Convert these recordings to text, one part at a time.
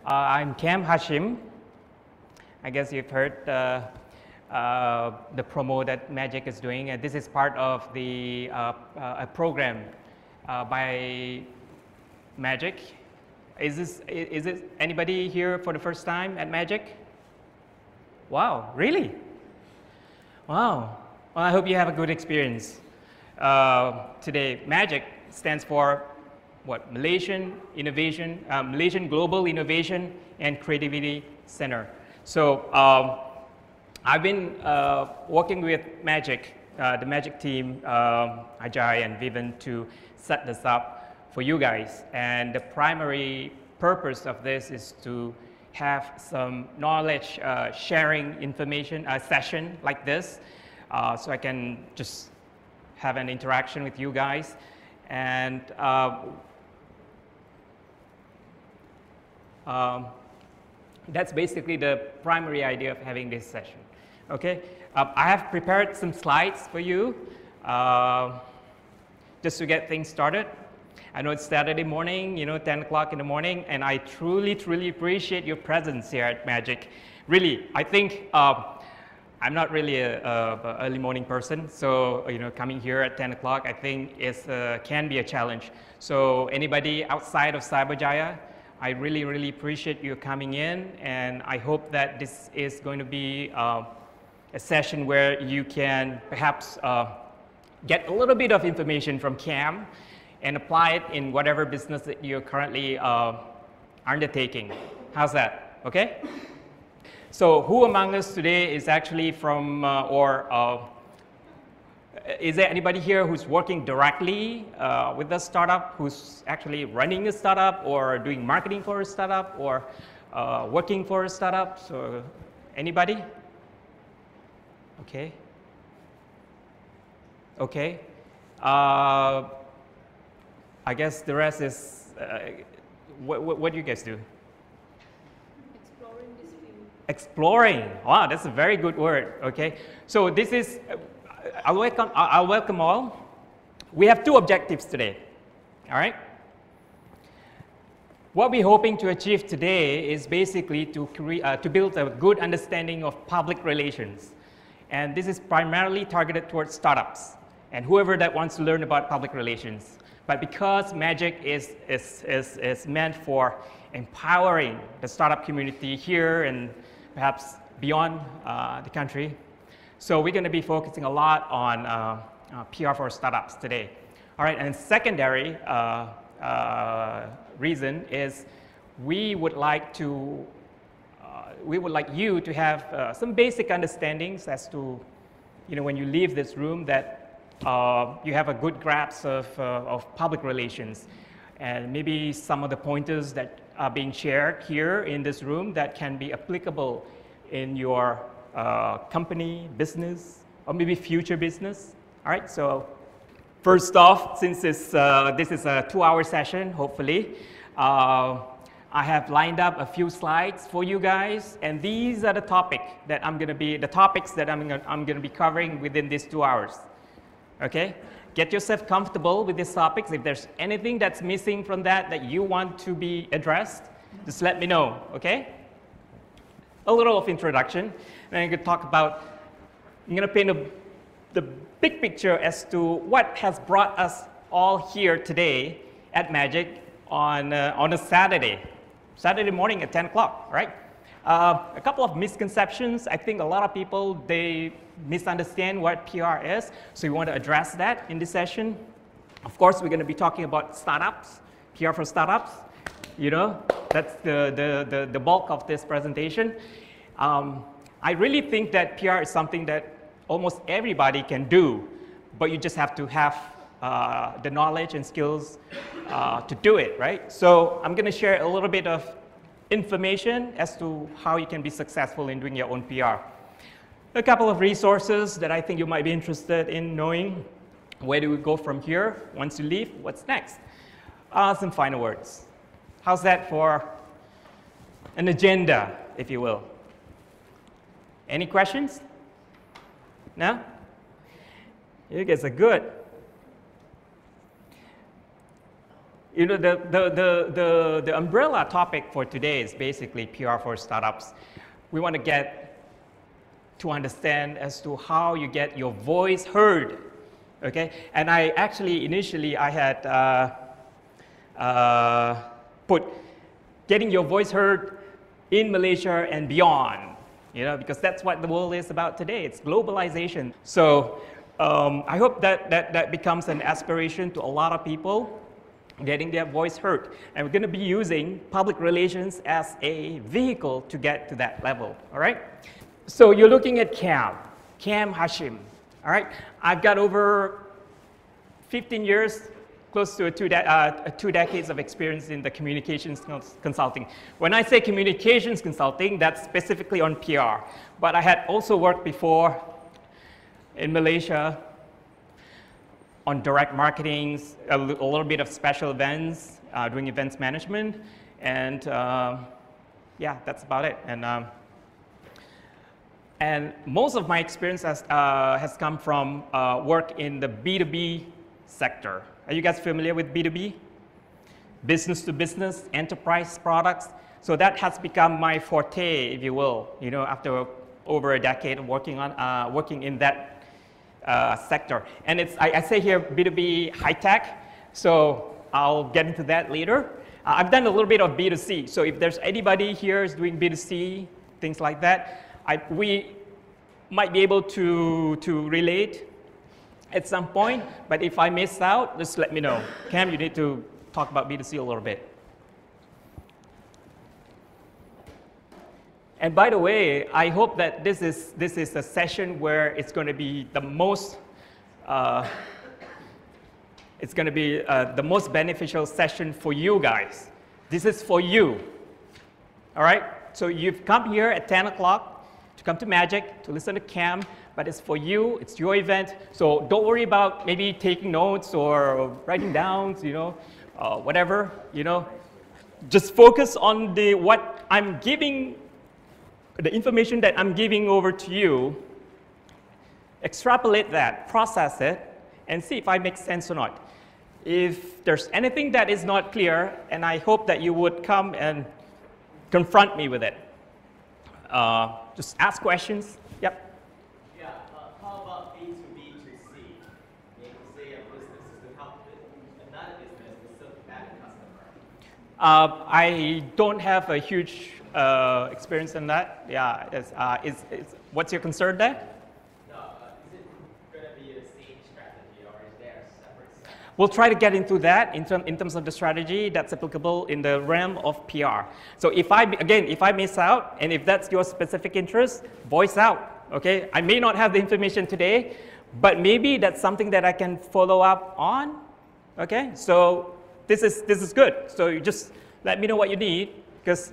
I'm Kam Hashim. I guess you've heard the promo that MaGIC is doing, and this is part of the a program by MaGIC. Is it anybody here for the first time at MaGIC? Wow, really? Wow. Well, I hope you have a good experience today. MaGIC stands for what? Malaysian Global Innovation and Creativity Center. So I've been working with MaGIC, the MaGIC team, Ajay and Vivian, to set this up for you guys. And the primary purpose of this is to have some knowledge sharing information session like this, so I can just have an interaction with you guys. And that's basically the primary idea of having this session. Okay, I have prepared some slides for you just to get things started. I know it's Saturday morning, 10 o'clock in the morning, and I truly, truly appreciate your presence here at MaGIC. Really, I think I'm not really an early morning person, so coming here at 10 o'clock, I think can be a challenge. So anybody outside of Cyberjaya, I really, really appreciate you coming in, and I hope that this is going to be a session where you can perhaps get a little bit of information from Kam and apply it in whatever business that you're currently undertaking. How's that? Okay? So who among us today is actually from, is there anybody here who's working directly with the startup, who's actually running a startup or doing marketing for a startup or working for a startup? So anybody? Okay. Okay. I guess the rest is, what do you guys do? Exploring this field. Exploring. Wow, that's a very good word. Okay. So this is, I'll welcome all. We have two objectives today. All right. What we're hoping to achieve today is basically to build a good understanding of public relations. And this is primarily targeted towards startups and whoever that wants to learn about public relations. But because MaGIC is meant for empowering the startup community here and perhaps beyond the country, so we're going to be focusing a lot on PR for startups today. All right, and secondary reason is we would like you to have some basic understandings as to, when you leave this room, that you have a good grasp of public relations, and maybe some of the pointers that are being shared here in this room that can be applicable in your company, business, or maybe future business. All right, so first off, since this is a 2-hour session, hopefully, I have lined up a few slides for you guys, and these are the topics that I'm going to be covering within these 2 hours. Okay, get yourself comfortable with these topics. If there's anything that's missing from that you want to be addressed, just let me know. Okay. A little of introduction, and I'm going to talk about. I'm going to paint the big picture as to what has brought us all here today at MaGIC on a Saturday morning at 10 o'clock, right? A couple of misconceptions. I think a lot of people, they misunderstand what PR is, so we want to address that in this session. Of course, we're going to be talking about startups, PR for startups. That's the bulk of this presentation. I really think that PR is something that almost everybody can do, but you just have to have the knowledge and skills to do it, right? So I'm going to share a little bit of information as to how you can be successful in doing your own PR. A couple of resources that I think you might be interested in knowing. Where do we go from here? Once you leave, what's next? Some final words. How's that for an agenda, if you will? Any questions? No? You guys are good. You know, the umbrella topic for today is basically PR for startups. We want to get to understand as to how you get your voice heard, okay? And I actually, initially, I had put getting your voice heard in Malaysia and beyond, you know, because that's what the world is about today. It's globalization. So I hope that becomes an aspiration to a lot of people, getting their voice heard. And we're going to be using public relations as a vehicle to get to that level, all right? So you're looking at Kam Hashim, all right? I've got over 15 years, close to two decades of experience in the communications consulting. When I say communications consulting, that's specifically on PR. But I had also worked before in Malaysia on direct marketing, a little bit of special events, doing events management, and yeah, that's about it. And most of my experience has come from work in the B2B sector. Are you guys familiar with B2B? Business to business, enterprise products. So that has become my forte, if you will, you know, after over a decade of working in that sector. And it's, I say here B2B high tech, so I'll get into that later. I've done a little bit of B2C, so if there's anybody here who's doing B2C, things like that, we might be able to relate at some point, but if I miss out, just let me know. Kam, you need to talk about B2C a little bit. And by the way, I hope that this is a session where it's going to be the most the most beneficial session for you guys. This is for you. All right? So you've come here at 10 o'clock to come to MaGIC, to listen to Kam, but it's for you, it's your event. So don't worry about maybe taking notes or writing down, you know, whatever, you know. Just focus on what I'm giving, the information that I'm giving over to you, extrapolate that, process it, and see if I make sense or not. If there's anything that is not clear, and I hope that you would come and confront me with it. Just ask questions. Yep. Yeah, how about B2B2C? Meaning to say a business is to help another business to serve that customer. I don't have a huge experience in that. Yeah, what's your concern there? No, is it going to be the same strategy, or is there a separate? We'll try to get into that in terms of the strategy that's applicable in the realm of PR. So if I miss out, and if that's your specific interest, voice out, okay? I may not have the information today, but maybe that's something that I can follow up on, okay? So this is good. So you just let me know what you need, because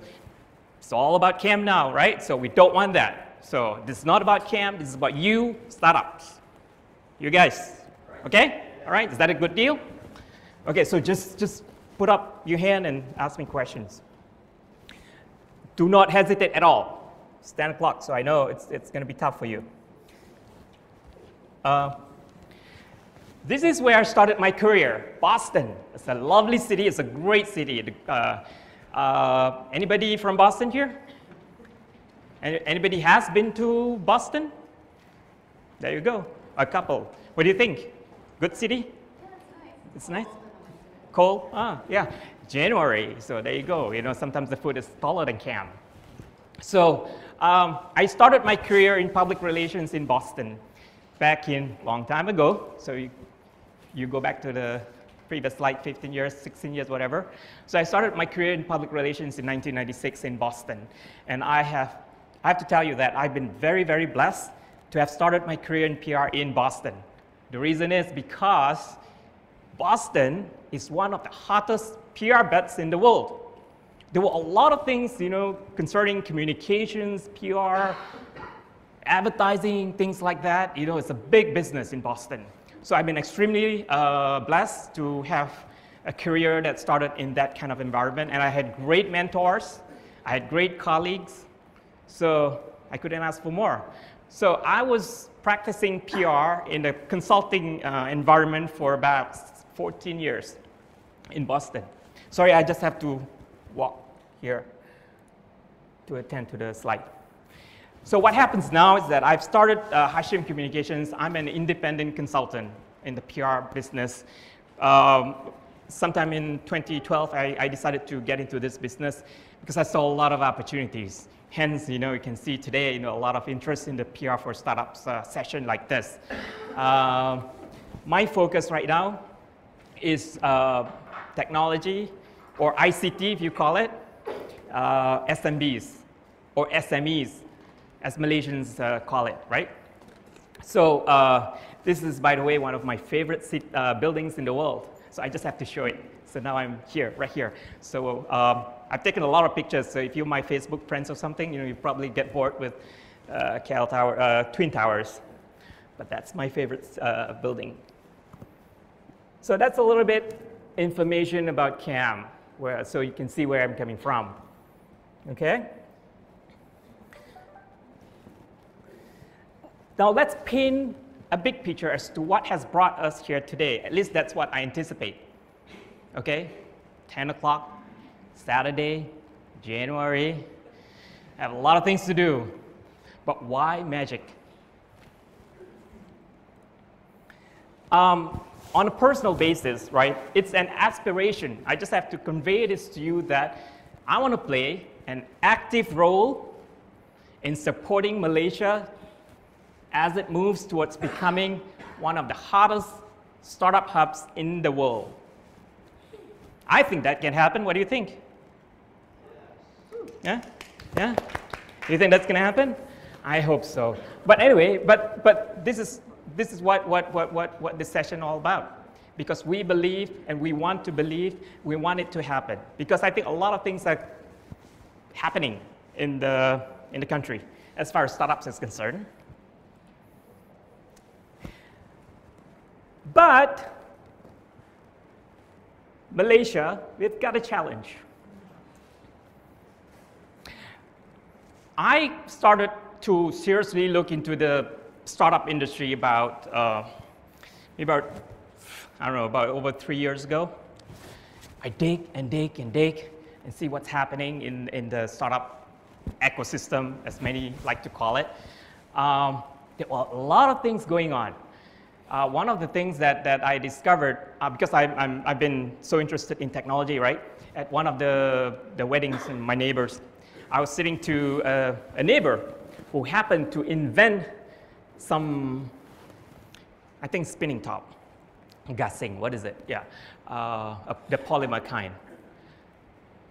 it's all about Kam now, right? So we don't want that. So this is not about Kam, this is about you, startups. You guys, okay? All right, is that a good deal? Okay, so just put up your hand and ask me questions. Do not hesitate at all. It's 10 o'clock, so I know it's going to be tough for you. This is where I started my career, Boston. It's a lovely city, it's a great city. Anybody from Boston here? Anybody has been to Boston? There you go, a couple. What do you think? Good city? Yeah, It's nice. Cold? Yeah. January, so there you go. You know, sometimes the food is taller than Kam. So I started my career in public relations in Boston back in long time ago. So you go back to the previous slide, 15 years, 16 years, whatever. So I started my career in public relations in 1996 in Boston. And I have to tell you that I've been very, very blessed to have started my career in PR in Boston. The reason is because Boston is one of the hottest PR bets in the world. There were a lot of things, you know, concerning communications, PR, advertising, things like that. You know, it's a big business in Boston. So I've been extremely blessed to have a career that started in that kind of environment. And I had great mentors. I had great colleagues. So I couldn't ask for more. So I was practicing PR in the consulting environment for about 14 years. in Boston. Sorry, I just have to walk here to attend to the slide. So what happens now is that I've started Hashim Communications. I'm an independent consultant in the PR business. Sometime in 2012, I decided to get into this business because I saw a lot of opportunities. Hence, you can see today, a lot of interest in the PR for startups session like this. My focus right now is technology, or ICT if you call it, SMBs, or SMEs, as Malaysians call it, right? So this is, by the way, one of my favorite buildings in the world. So I just have to show it. So now I'm here, right here. So I've taken a lot of pictures. So if you're my Facebook friends or something, you probably get bored with Twin Towers. But that's my favorite building. So that's a little bit information about Kam, so you can see where I'm coming from. Okay? Now let's paint a big picture as to what has brought us here today. At least that's what I anticipate. Okay? 10 o'clock, Saturday, January. I have a lot of things to do. But why MaGIC? On a personal basis, right, it's an aspiration. I just have to convey this to you that I want to play an active role in supporting Malaysia as it moves towards becoming one of the hottest startup hubs in the world. I think that can happen. What do you think? Yeah? Yeah? Do you think that's going to happen? I hope so. But anyway, but this is what this session is all about. Because we believe, and we want to believe, we want it to happen. Because I think a lot of things are happening in the country as far as startups is concerned. But Malaysia, we've got a challenge. I started to seriously look into the startup industry about over 3 years ago. I dig and dig and dig and see what's happening in the startup ecosystem, as many like to call it. There were a lot of things going on. One of the things that I discovered, because I've been so interested in technology, right? At one of the weddings in my neighbors, I was sitting to a neighbor who happened to invent some, I think, spinning top. Gasing, what is it? Yeah, the polymer kind.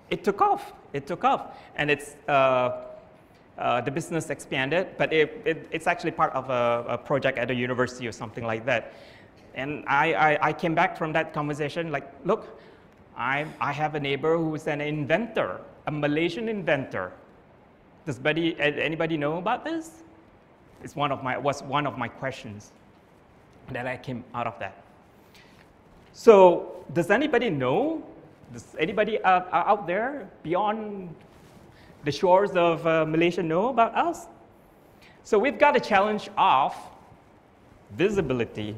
It took off. It took off, and it's the business expanded, but it's actually part of a project at a university or something like that. And I came back from that conversation like, look, I have a neighbor who is an inventor, a Malaysian inventor. Does anybody know about this? Was one of my questions that I came out of that. So does anybody know? Does anybody out there beyond the shores of Malaysia know about us? So we've got a challenge of visibility.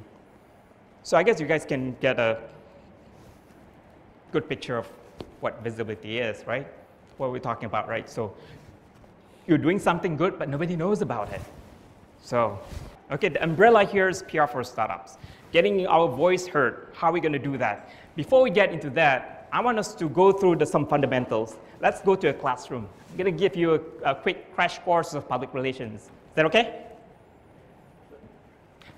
So I guess you guys can get a good picture of what visibility is, right? What we're talking about, right? So you're doing something good, but nobody knows about it. So, okay, the umbrella here is PR for startups. Getting our voice heard. How are we going to do that? Before we get into that, I want us to go through some fundamentals. Let's go to a classroom. I'm going to give you a quick crash course of public relations. Is that okay?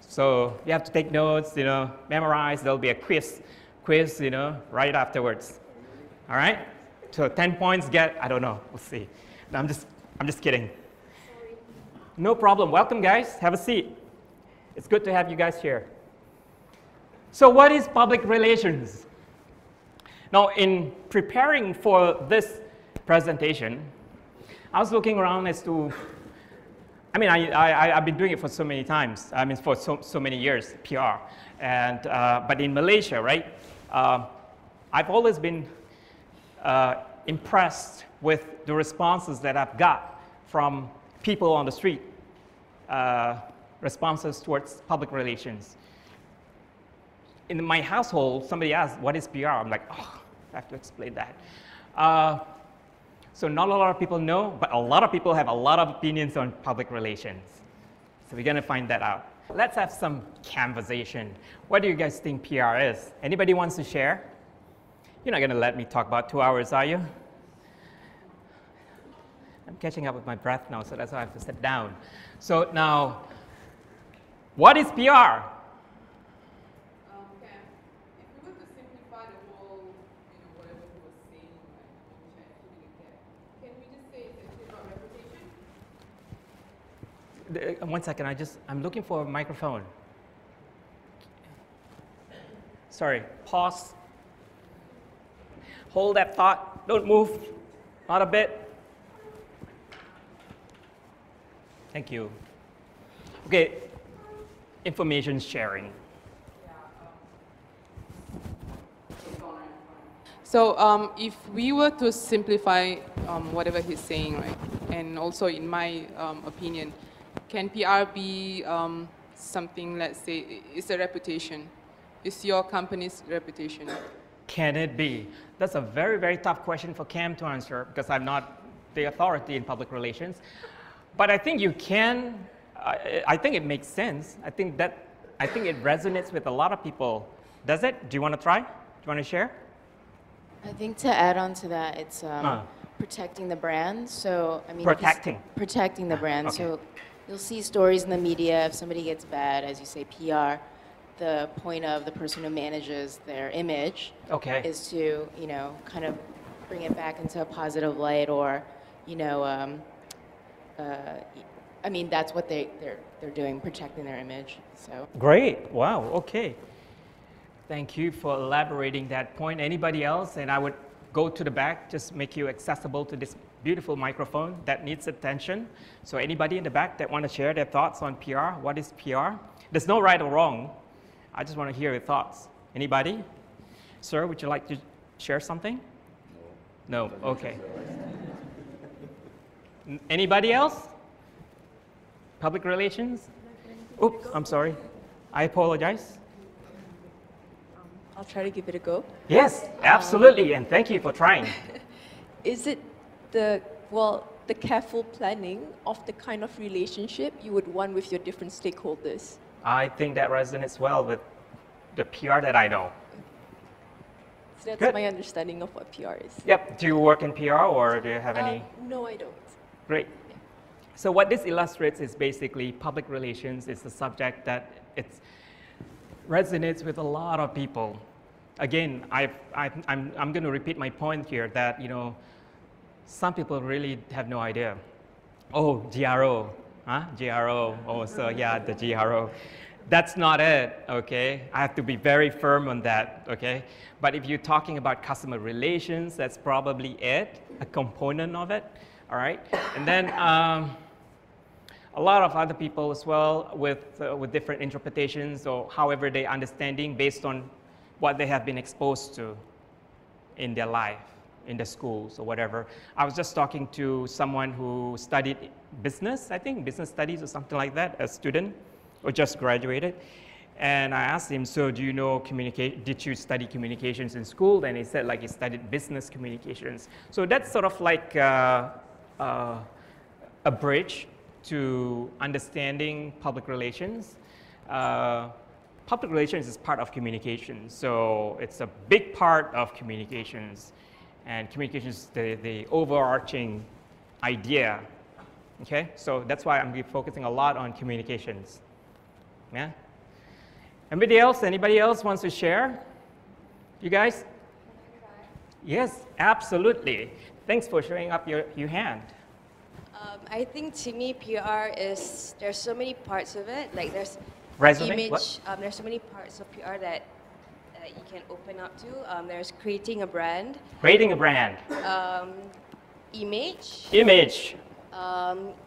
So you have to take notes, memorize. There'll be a quiz, right afterwards. All right? So 10 points I don't know. We'll see. No, I'm just kidding. Sorry. No problem. Welcome, guys. Have a seat. It's good to have you guys here. So what is public relations? Now, in preparing for this presentation, I was looking around as to, I've been doing it for so many times. For so many years, PR. But in Malaysia, right, I've always been impressed with the responses that I've got from people on the street, responses towards public relations. in my household, somebody asked, what is PR? I'm like, oh, I have to explain that. So not a lot of people know, but a lot of people have a lot of opinions on public relations. So we're going to find that out. Let's have some conversation. What do you guys think PR is? Anybody wants to share? You're not going to let me talk about 2 hours, are you? I'm catching up with my breath now, so that's why I have to sit down. So now, what is PR? One second, I'm looking for a microphone. Sorry, pause. Hold that thought, don't move, not a bit. Thank you. Okay, information sharing. So if we were to simplify whatever he's saying, right, and also in my opinion, can PR be something, let's say, it's a reputation? It's your company's reputation? Can it be? That's a very, very tough question for Kam to answer because I'm not the authority in public relations. But I think you can, I think it makes sense. I think it resonates with a lot of people. Does it? Do you want to try? Do you want to share? I think to add on to that, it's protecting the brand. So, I mean, protecting the brand. Okay. So you'll see stories in the media if somebody gets bad, as you say, PR. The point of the person who manages their image is to, you know, kind of bring it back into a positive light, or, you know, I mean, that's what they're doing, protecting their image. So great! Wow. Okay. Thank you for elaborating that point. Anybody else? And I would go to the back, just make you accessible to this beautiful microphone that needs attention. So anybody in the back that want to share their thoughts on PR? What is PR? There's no right or wrong. I just want to hear your thoughts. Anybody? Sir, would you like to share something? No. No? Okay. Anybody else? Public relations? Oops, I'm sorry. I apologize. I'll try to give it a go. Yes, absolutely, and thank you for trying. Is it the careful planning of the kind of relationship you would want with your different stakeholders? I think that resonates well with the PR that I know. So that's Good. my understanding of what PR is. Yep. Do you work in PR or do you have any? No, I don't. Great. So what this illustrates is basically public relations is a subject that it resonates with a lot of people. Again, I'm going to repeat my point here that, you know, some people really have no idea. Oh, GRO, huh? GRO, oh, so yeah, the GRO. That's not it, okay? I have to be very firm on that, okay? But if you're talking about customer relations, that's probably it, a component of it, all right? And then a lot of other people as well with different interpretations or however they understanding based on what they have been exposed to in their life, in the schools or whatever. I was just talking to someone who studied business, I think, business studies or something like that, a student, or just graduated. And I asked him, so do you know did you study communications in school? And he said like he studied business communications. So that's sort of like a bridge to understanding public relations. Public relations is part of communications, so it's a big part of communications. And communications is the overarching idea, okay? So that's why I'm focusing a lot on communications, yeah? Anybody else wants to share? You guys? Yes, absolutely. Thanks for showing up your hand. I think to me, PR is, there's so many parts of it. Like there's Resume? image, there's so many parts of PR that you can open up to. There's creating a brand. Creating a brand. Image. Image.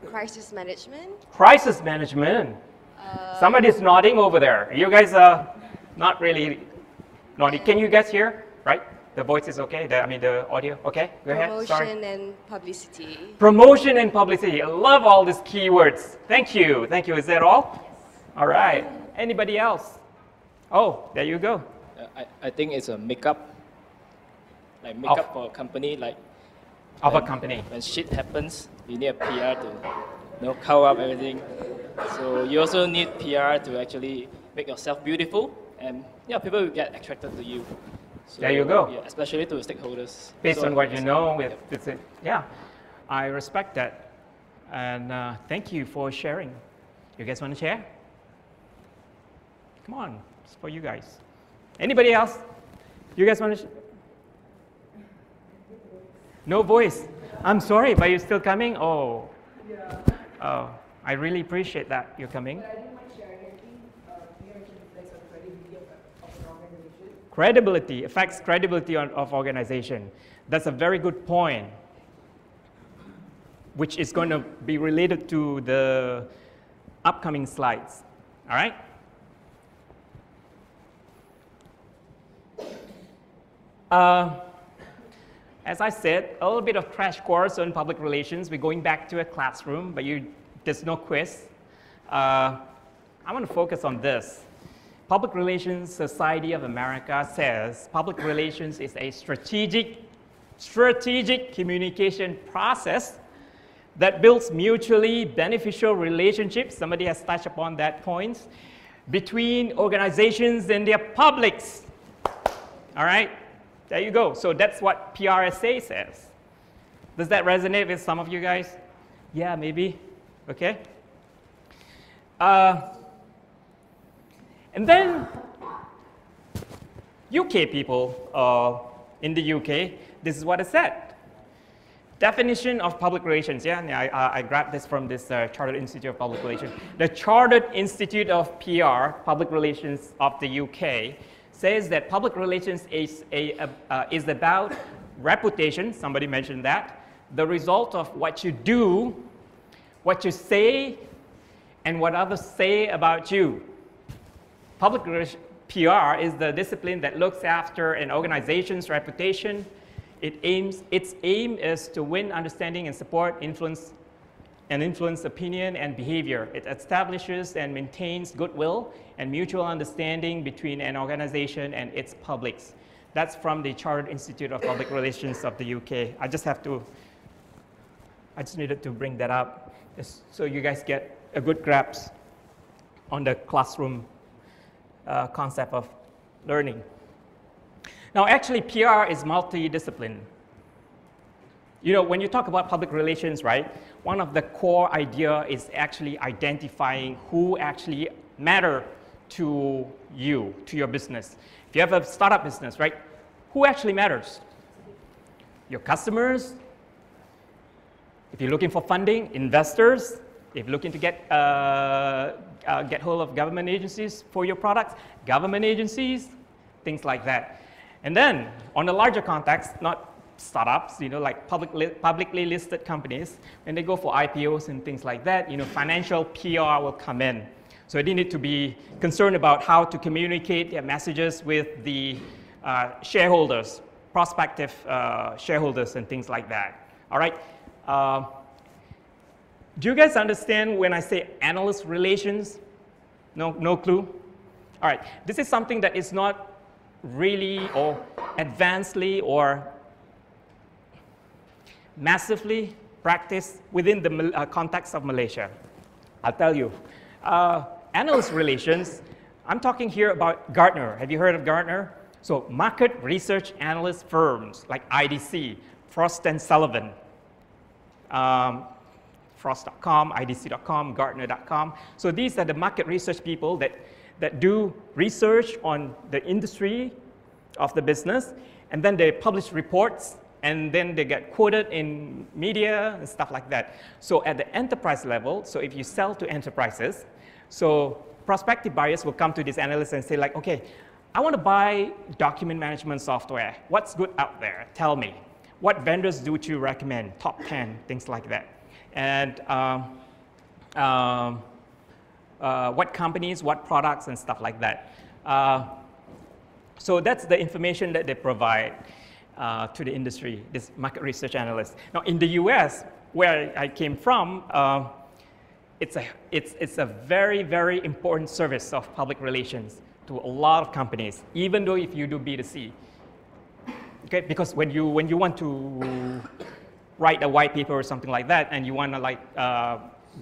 Crisis management. Crisis management. Somebody's nodding over there. You guys are not really nodding. Can you guys hear? Right? The voice is okay? The audio? Okay? Go ahead. Sorry. Promotion and publicity. Promotion and publicity. I love all these keywords. Thank you. Thank you. Is that all? Yes. All right. Anybody else? Oh, there you go. I think it's a makeup, like makeup for a company, like of a company. When shit happens, you need a PR to cover up everything. So you also need PR to actually make yourself beautiful, and yeah, people will get attracted to you. So, there you go. Yeah, especially to stakeholders. Based on what you know, yep. Yeah, I respect that, and thank you for sharing. You guys want to share? Come on, it's for you guys. Anybody else? You guys want to? No voice. I'm sorry, but you're still coming? Oh. Yeah. Oh, I really appreciate that you're coming. But I didn't mind sharing anything. You mentioned like some credibility of an organization. Credibility affects credibility of organization. That's a very good point, which is going to be related to the upcoming slides. All right? As I said, a little bit of crash course on public relations. We're going back to a classroom, but there's no quiz. I want to focus on this. Public Relations Society of America says public relations is a strategic communication process that builds mutually beneficial relationships, somebody has touched upon that point, between organizations and their publics. All right? There you go. So that's what PRSA says. Does that resonate with some of you guys? Yeah, maybe. Okay. And then UK people in the UK, this is what it said. Definition of public relations. Yeah, I grabbed this from this Chartered Institute of Public Relations. The Chartered Institute of PR, Public Relations of the UK, says that public relations is about reputation, somebody mentioned that, the result of what you do, what you say, and what others say about you. Public PR is the discipline that looks after an organization's reputation. Its aim is to win understanding and support, influence opinion and behavior. It establishes and maintains goodwill and mutual understanding between an organization and its publics. That's from the Chartered Institute of Public Relations of the UK. I just needed to bring that up so you guys get a good grasp on the classroom concept of learning. Now, actually, PR is multidiscipline. You know, when you talk about public relations, right, one of the core idea is actually identifying who actually matter to you, to your business. If you have a startup business, right, who actually matters? Your customers. If you're looking for funding, investors. If you're looking to get hold of government agencies for your products, government agencies, things like that. And then, on a larger context, not startups, you know, like publicly listed companies, when they go for IPOs and things like that, you know, financial PR will come in. So they need to be concerned about how to communicate their messages with the shareholders, prospective shareholders and things like that. All right. Do you guys understand when I say analyst relations? No clue? All right. This is something that is not really or advancedly or massively practiced within the context of Malaysia. I'll tell you. Analyst relations, I'm talking here about Gartner. Have you heard of Gartner? So market research analyst firms like IDC, Frost & Sullivan, Frost.com, IDC.com, Gartner.com. So these are the market research people that do research on the industry of the business, and then they publish reports, and then they get quoted in media and stuff like that. So at the enterprise level, so if you sell to enterprises, so prospective buyers will come to this analyst and say like, okay, I want to buy document management software. What's good out there? Tell me. What vendors do you recommend? Top 10, things like that. And what companies, what products, and stuff like that. So that's the information that they provide to the industry, this market research analyst. Now, in the US, where I came from, it's a very, very important service of public relations to a lot of companies, even though if you do B2C. Okay, because when you want to write a white paper or something like that, and you want to like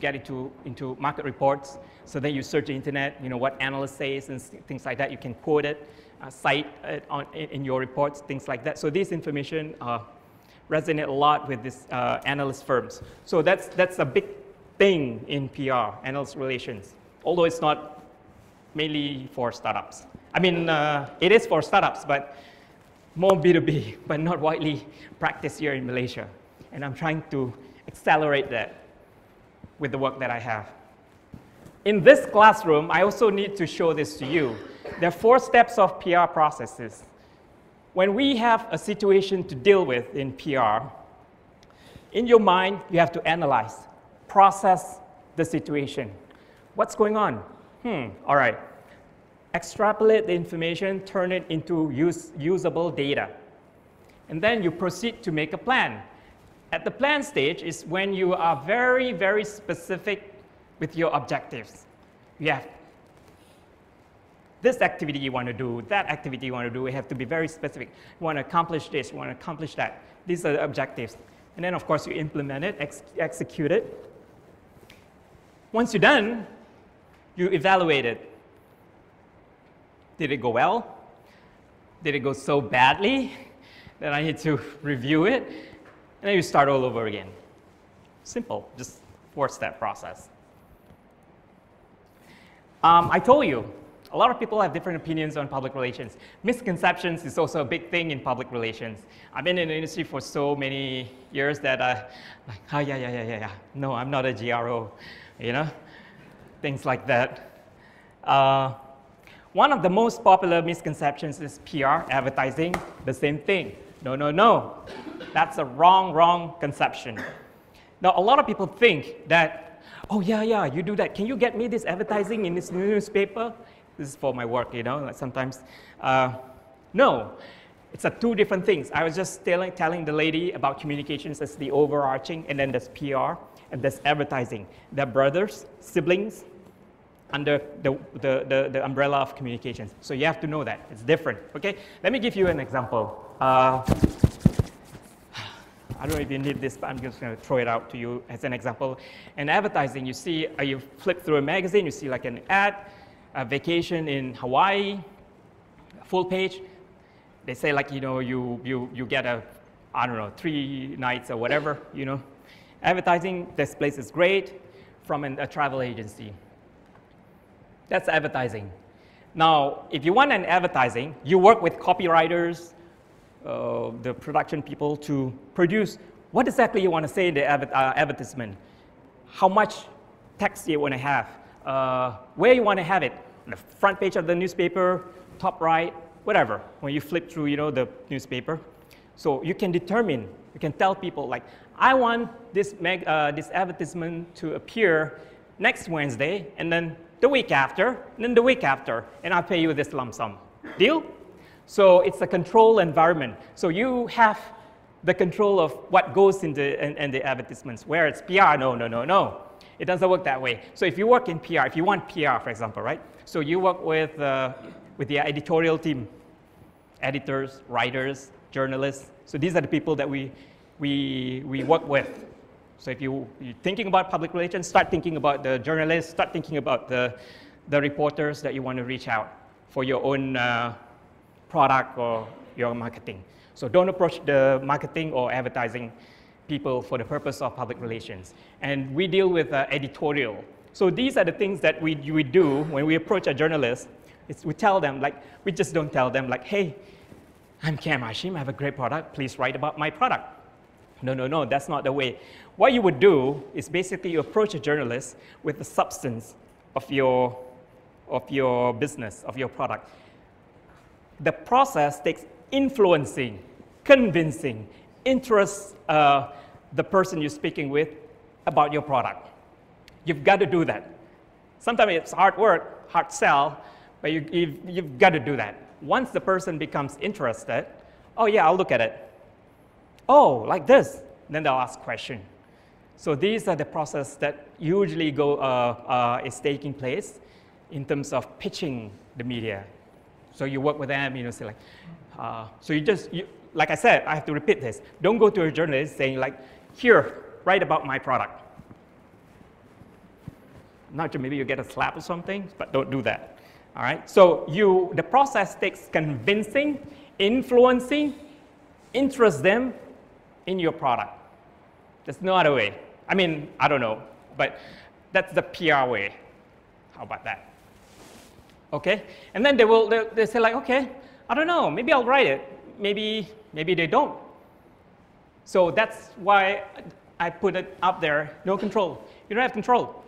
get into market reports, so then you search the internet, you know what analyst says and things like that. You can quote it, cite it in your reports, things like that. So this information resonate a lot with these analyst firms. So that's a big thing in PR, analyst relations. Although it's not mainly for startups. I mean, it is for startups, but more B2B, but not widely practiced here in Malaysia. And I'm trying to accelerate that with the work that I have. In this classroom, I also need to show this to you. There are 4 steps of PR processes. When we have a situation to deal with in PR, in your mind, you have to analyze, process the situation. What's going on? All right. Extrapolate the information, turn it into usable data. And then you proceed to make a plan. At the plan stage is when you are very, very specific with your objectives. You have this activity you want to do, that activity you want to do. You have to be very specific. You want to accomplish this, you want to accomplish that. These are the objectives. And then, of course, you implement it, execute it. Once you're done, you evaluate it. Did it go well? Did it go so badly that I need to review it? And then you start all over again. Simple, just 4-step process. I told you, a lot of people have different opinions on public relations. Misconceptions is also a big thing in public relations. I've been in the industry for so many years that yeah. No, I'm not a GRO, you know? Things like that. One of the most popular misconceptions is PR, advertising, the same thing. No. That's a wrong conception. Now, a lot of people think that, oh, yeah, you do that. Can you get me this advertising in this newspaper? This is for my work, you know, like sometimes. No, it's 2 different things. I was just telling the lady about communications as the overarching, and then there's PR, and there's advertising. They're brothers, siblings, under the umbrella of communications. So you have to know that. It's different, okay? Let me give you an example. I don't know if you need this, but I'm just going to throw it out to you as an example. In advertising, you see, you flip through a magazine, you see like an ad, a vacation in Hawaii, full page. They say like, you know, you get I don't know, 3 nights or whatever, you know. Advertising, this place is great, from a travel agency. That's advertising. Now, if you want an advertising, you work with copywriters, the production people to produce what exactly you want to say in the advertisement, how much text you want to have, where you want to have it, on the front page of the newspaper, top right, whatever, when you flip through, you know, the newspaper. So you can determine, you can tell people like, I want this advertisement to appear next Wednesday, and then the week after, and then the week after, and I'll pay you this lump sum. Deal? So it's a control environment. So you have the control of what goes in the advertisements. Where it's PR, no. It doesn't work that way. So if you work in PR, if you want PR, for example, right? So you work with the editorial team, editors, writers, journalists. So these are the people that we work with. So if you're thinking about public relations, start thinking about the journalists, start thinking about the reporters that you want to reach out for your own product or your marketing. So don't approach the marketing or advertising people for the purpose of public relations. And we deal with editorial. So these are the things that we do when we approach a journalist. We tell them, like, we just don't tell them, like, hey, I'm Kam Hashim, I have a great product, please write about my product. No, that's not the way. What you would do is basically you approach a journalist with the substance of your business, of your product. The process takes influencing, convincing, interest the person you're speaking with about your product. You've got to do that. Sometimes it's hard work, hard sell, but you've got to do that. Once the person becomes interested, oh yeah, I'll look at it. Oh, like this. Then they'll ask questions. So these are the process that usually is taking place in terms of pitching the media. So you work with them, say like, so like I said, I have to repeat this. Don't go to a journalist saying like, here, write about my product. Not sure, maybe you get a slap or something, but don't do that. All right. So the process takes convincing, influencing, interest them in your product. There's no other way. I mean, I don't know, but that's the PR way. How about that? Okay. And then they say like, okay, I don't know, maybe I'll write it. Maybe they don't. So that's why I put it up there. No control. You don't have control.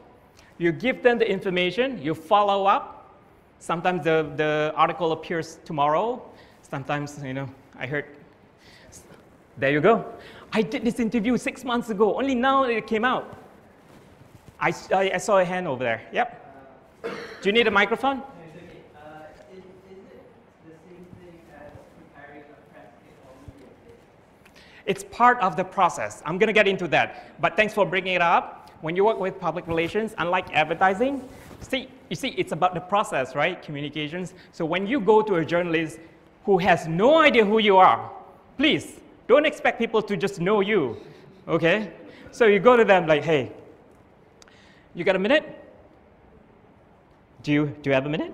You give them the information, you follow up. Sometimes the article appears tomorrow. Sometimes, I heard, there you go. I did this interview 6 months ago. Only now it came out. I saw a hand over there. Yep. Do you need a microphone? No, it's okay. Is it the same thing as preparing a press kit or media kit? It's part of the process. I'm going to get into that. But thanks for bringing it up. When you work with public relations, unlike advertising, you see, it's about the process, right? Communications. So when you go to a journalist who has no idea who you are, please don't expect people to just know you, okay? So you go to them like, hey, you got a minute? Do you have a minute?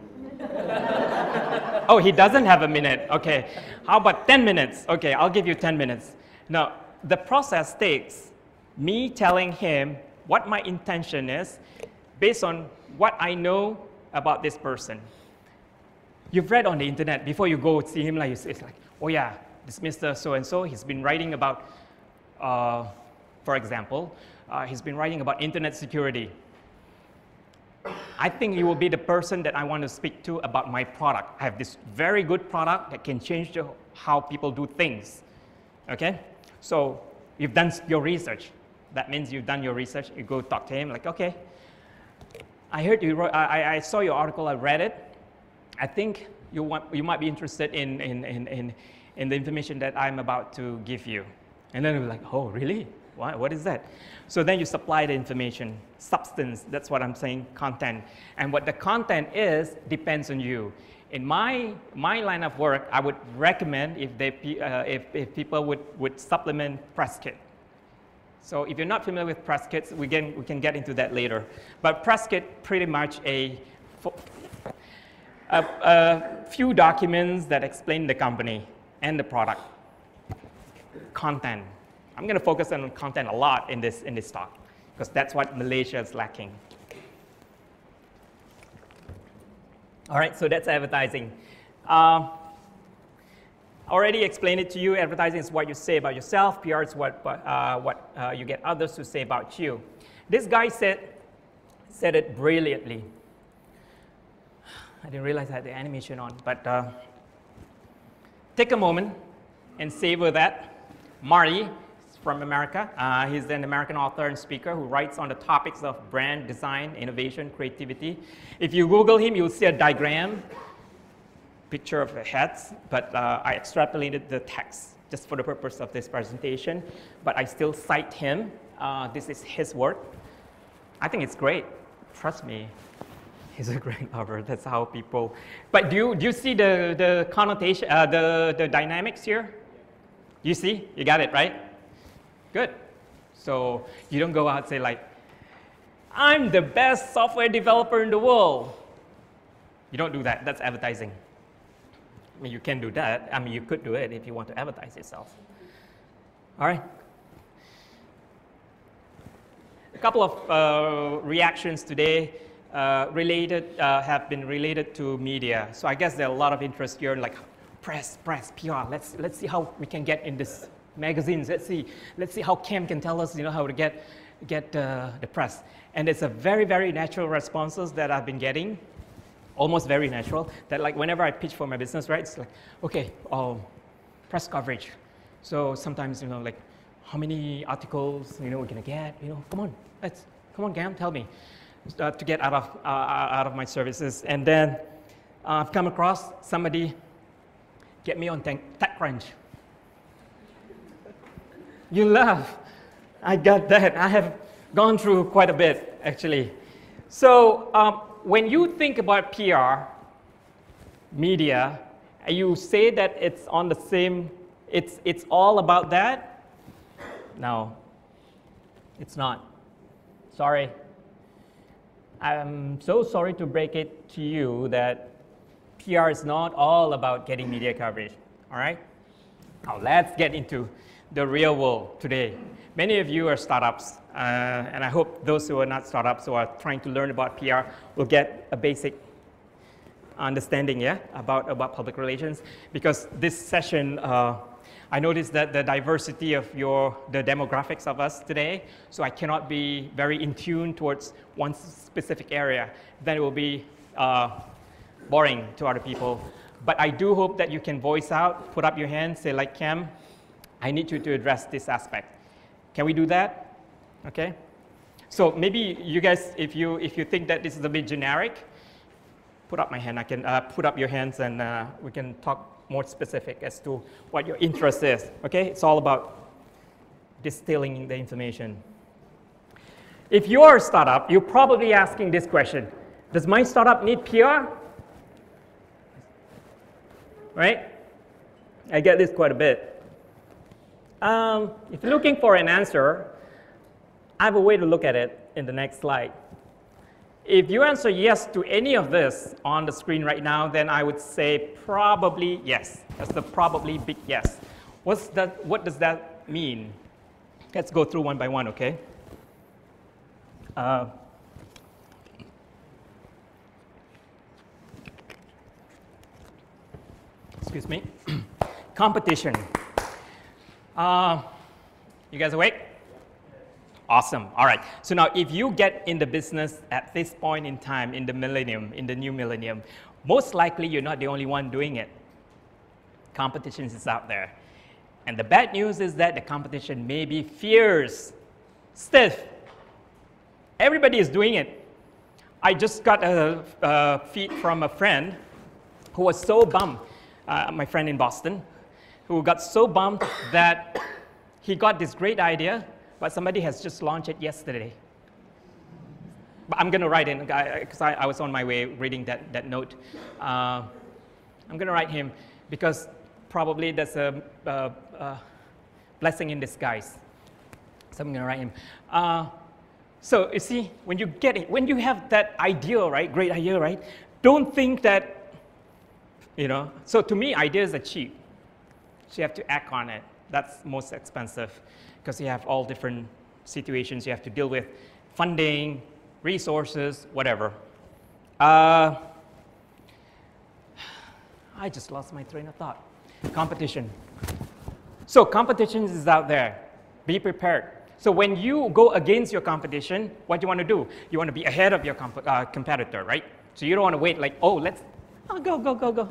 Oh, he doesn't have a minute. Okay. How about 10 minutes? Okay, I'll give you 10 minutes. Now, the process takes me telling him what my intention is based on what I know about this person. You've read on the internet before you go see him, like it's like, oh yeah, this Mr. So-and-so, he's been writing about, for example, he's been writing about internet security. I think he will be the person that I want to speak to about my product. I have this very good product that can change how people do things, okay? So you've done your research. That means you've done your research. You go talk to him like, okay, I heard you wrote, I saw your article, I read it. I think you might be interested in the information that I'm about to give you. And then we're like, oh, really? What is that? So then you supply the information, substance, that's what I'm saying, content. And what the content is depends on you. In my line of work, I would recommend if people would supplement press kit. So if you're not familiar with press kits, we can get into that later. But press kit, pretty much a few documents that explain the company and the product. Content. I'm going to focus on content a lot in this talk, because that's what Malaysia is lacking. All right, so that's advertising. Already explained it to you. Advertising is what you say about yourself. PR is what you get others to say about you. This guy said it brilliantly. I didn't realize I had the animation on, but take a moment and savor that. Marty is from America. He's an American author and speaker who writes on the topics of brand, design, innovation, creativity. If you Google him, you'll see a diagram, picture of the heads, but I extrapolated the text just for the purpose of this presentation, but I still cite him. This is his work. I think it's great. Trust me, he's a great author. That's how people. But do you see the connotation, the dynamics here? You see? You got it, right? Good. So you don't go out and say like, I'm the best software developer in the world. You don't do that. That's advertising. I mean, you can do that. I mean, you could do it if you want to advertise yourself. All right. A couple of reactions today have been related to media. So I guess there are a lot of interest here, like press, PR. Let's see how we can get in this magazines. Let's see how Kam can tell us, how to get the press. And it's a very, very natural responses that I've been getting. Almost very natural, that like whenever I pitch for my business, right, it's like, okay, press coverage. So sometimes, like, how many articles, we're gonna get, come on, Kam, tell me, to get out of my services. And then I've come across somebody, get me on TechCrunch. You laugh. I got that. I have gone through quite a bit, actually. So when you think about PR, media, you say that it's on the same, it's all about that? No, it's not. Sorry. I'm so sorry to break it to you that PR is not all about getting media coverage, all right? Now let's get into the real world today. Many of you are startups, and I hope those who are not startups who are trying to learn about PR will get a basic understanding, yeah, about public relations. Because this session, I noticed that the diversity of the demographics of us today, so I cannot be very in tune towards one specific area. Then it will be boring to other people. But I do hope that you can voice out, put up your hand, say like, Kam, I need you to address this aspect. Can we do that? Okay. So maybe you guys, if you think that this is a bit generic, put up my hand. I can put up your hands, and we can talk more specific as to what your interest is. Okay. It's all about distilling the information. If you're a startup, you're probably asking this question: does my startup need PR? Right? I get this quite a bit. If you're looking for an answer, I have a way to look at it in the next slide. If you answer yes to any of this on the screen right now, then I would say probably yes. That's the probably big yes. What does that mean? Let's go through one by one, okay? Excuse me. Competition. You guys awake? Awesome. All right. So now if you get in the business at this point in time in the millennium, in the new millennium, most likely you're not the only one doing it. Competition is out there. And the bad news is that the competition may be fierce, stiff. Everybody is doing it. I just got a feed from a friend who was so bummed, my friend in Boston, who got so bummed that he got this great idea, but somebody has just launched it yesterday. But I'm going to write in, because I was on my way reading that note. I'm going to write him, because probably that's a blessing in disguise. So I'm going to write him. So you see, when you get it, when you have that idea, right, great idea, right, don't think that, you know, so to me, ideas are cheap. So you have to act on it. That's most expensive, because you have all different situations you have to deal with: funding, resources, whatever. I just lost my train of thought. Competition. So competition is out there. Be prepared. So when you go against your competition, what do you want to do? You want to be ahead of your competitor, right? So you don't want to wait like, oh, let's go.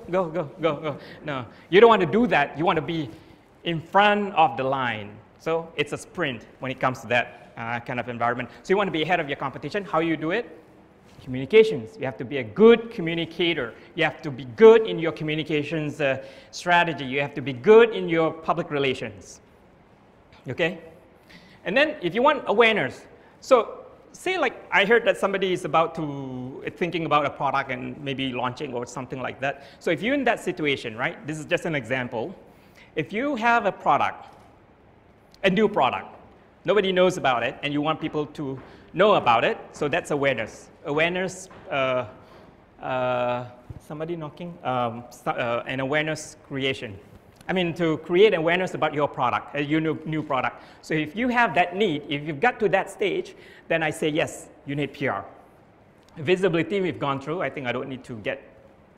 No, you don't want to do that. You want to be in front of the line. So it's a sprint when it comes to that kind of environment. So you want to be ahead of your competition. How you do it? Communications. You have to be a good communicator. You have to be good in your communications strategy. You have to be good in your public relations. Okay? And then if you want awareness, so say like I heard that somebody is thinking about a product and maybe launching or something like that. So if you're in that situation, right, this is just an example. If you have a product, a new product, nobody knows about it, and you want people to know about it, so that's awareness. Awareness, somebody knocking, an awareness creation. I mean, to create awareness about your product, your new product. So if you have that need, if you've got to that stage, then I say, yes, you need PR. Visibility, we've gone through. I think I don't need to get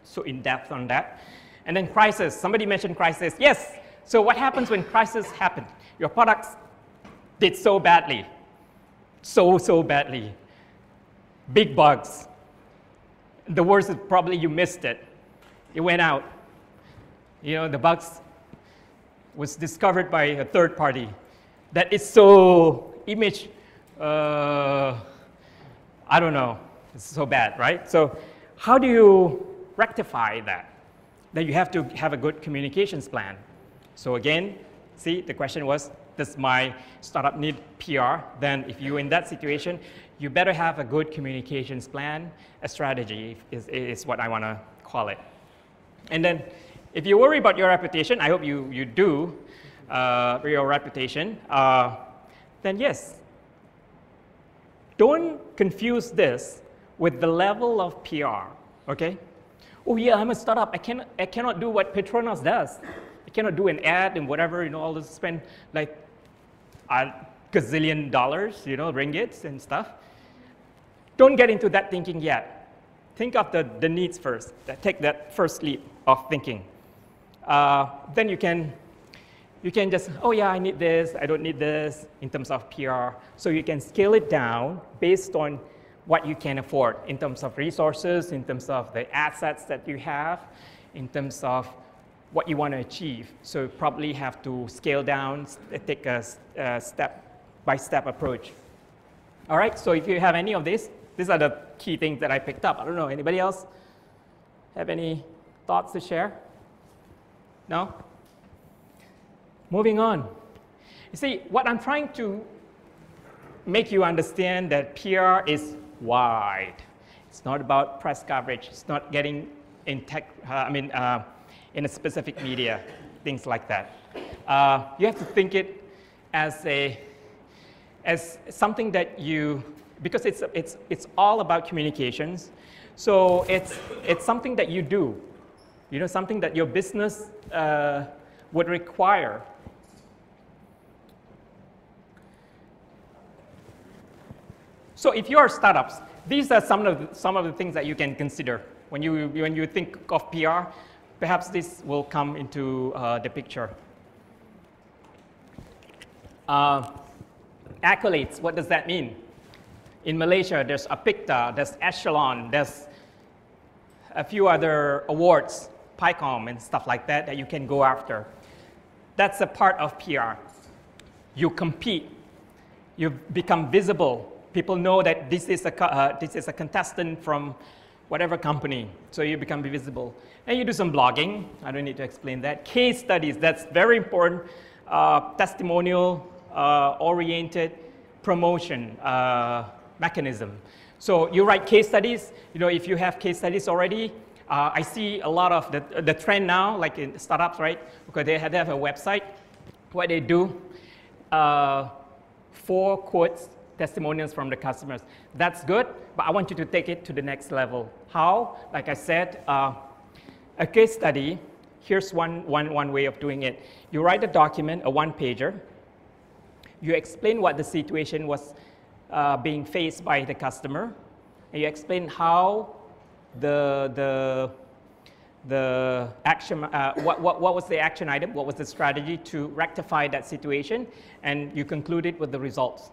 so in-depth on that. And then crisis. Somebody mentioned crisis. Yes. So what happens when crisis happens? Your products did so badly. So badly. Big bugs. The worst is probably you missed it. It went out. You know, the bugs was discovered by a third party. That is so image, I don't know, it's so bad, right? So how do you rectify that? Then you have to have a good communications plan. So again, see, the question was does my startup need PR? Then if you're in that situation, you better have a good communications plan, a strategy is what I want to call it. And then if you worry about your reputation, I hope you do, your reputation, then yes, don't confuse this with the level of PR, okay? Oh yeah, I'm a startup, I cannot do what Petronas does. I cannot do an ad and whatever, all this, spend like a gazillion dollars, ringgits and stuff. Don't get into that thinking yet. Think of the needs first. Take that first leap of thinking. Then you can just, oh yeah, I need this, I don't need this in terms of PR. So you can scale it down based on what you can afford in terms of resources, in terms of the assets that you have, in terms of what you want to achieve. So you probably have to scale down, take a step-by-step approach. All right, so if you have any of these are the key things that I picked up. I don't know, anybody else have any thoughts to share? No? Moving on. You see, what I'm trying to make you understand that PR is wide. It's not about press coverage. It's not getting in tech, in a specific media, things like that. You have to think it as something that because it's all about communications. So it's something that you do, something that your business would require. So if you are startups, these are some of the things that you can consider when you think of PR. Perhaps this will come into the picture. Accolades, what does that mean? In Malaysia, there's Apicta, there's Echelon, there's a few other awards, PICOM and stuff like that you can go after. That's a part of PR. You compete, you become visible. People know that this is a contestant from whatever company, so you become visible. And you do some blogging. I don't need to explain that. Case studies, that's very important. Testimonial oriented promotion mechanism. So you write case studies. If you have case studies already, I see a lot of the trend now, like in startups, right? Because they have a website. What they do, 4 quotes, testimonials from the customers. That's good, but I want you to take it to the next level. How? Like I said, a case study, here's one way of doing it. You write a document, a one-pager. You explain what the situation was being faced by the customer. And you explain how the action, what was the action item, what was the strategy to rectify that situation, and you conclude it with the results.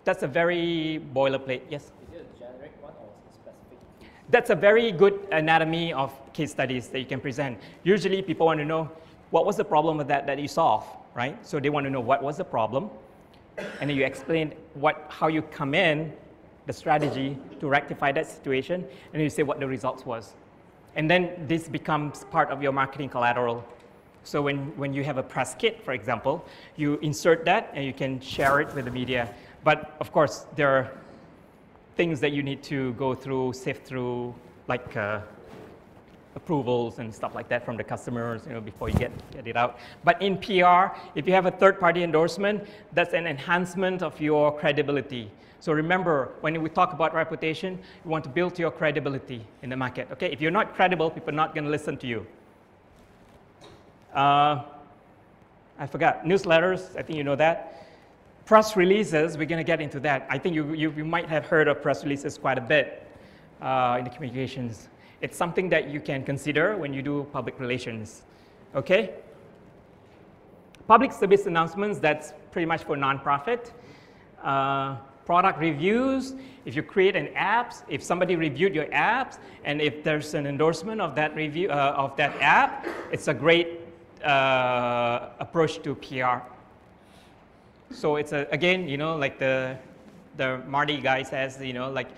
That's a very boilerplate. Yes? Is it a generic one or specific? That's a very good anatomy of case studies that you can present. Usually people want to know what was the problem with that you solved, right? So they want to know what was the problem, and then you explain how you come in, the strategy to rectify that situation, and then you say what the results was. And then this becomes part of your marketing collateral. So when you have a press kit, for example, you insert that and you can share it with the media. But of course, there are things that you need to go through, sift through, like approvals and stuff like that from the customers, before you get it out. But in PR, if you have a third-party endorsement, that's an enhancement of your credibility. So remember, when we talk about reputation, you want to build your credibility in the market. Okay, if you're not credible, people are not going to listen to you. I forgot newsletters. I think you know that. Press releases, we're going to get into that. I think you might have heard of press releases quite a bit in the communications. It's something that you can consider when you do public relations. Okay? Public service announcements, that's pretty much for nonprofit. Product reviews, if you create an app, if somebody reviewed your apps, and if there's an endorsement of that review of that app, it's a great approach to PR. So it's again, like the Marty guy says, like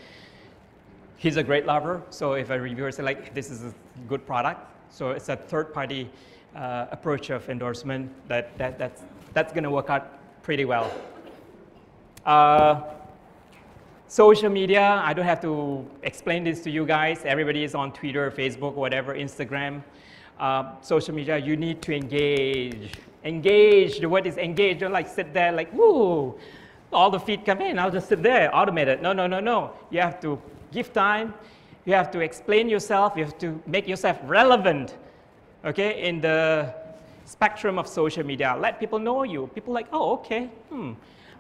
he's a great lover. So if a reviewer says like this is a good product, so it's a third-party approach of endorsement, that's going to work out pretty well. Social media, I don't have to explain this to you guys. Everybody is on Twitter, Facebook, whatever, Instagram. Social media, you need to engage. Engage, the word is engage. Don't like sit there like, woo, all the feed come in, I'll just sit there, automated. No, no, no, no. You have to give time. You have to explain yourself. You have to make yourself relevant, okay, in the spectrum of social media. Let people know you. People like, oh, okay,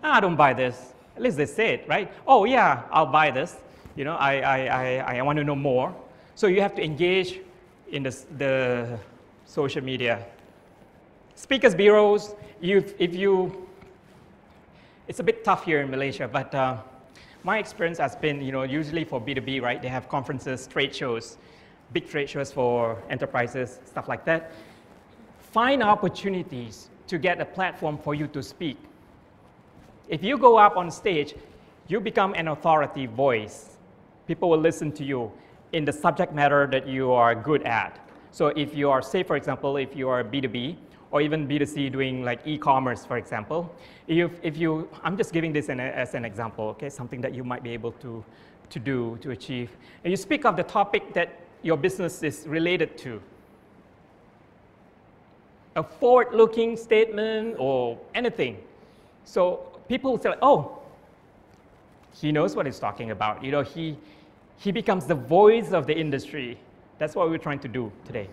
I don't buy this. At least they say it, right? Oh, yeah, I'll buy this. You know, I want to know more. So you have to engage in the social media. Speakers bureaus, it's a bit tough here in Malaysia, but my experience has been, you know, usually for B2B, right? They have conferences, trade shows, big trade shows for enterprises, stuff like that. Find opportunities to get a platform for you to speak. If you go up on stage, you become an authority voice. People will listen to you in the subject matter that you are good at. So if you are, say for example, if you are B2B or even B2C doing like e-commerce, for example, I'm just giving this as an example, okay, something that you might be able to achieve. And you speak of the topic that your business is related to. A forward-looking statement or anything. So people will say, oh, he knows what he's talking about. You know, he becomes the voice of the industry. That's what we're trying to do today.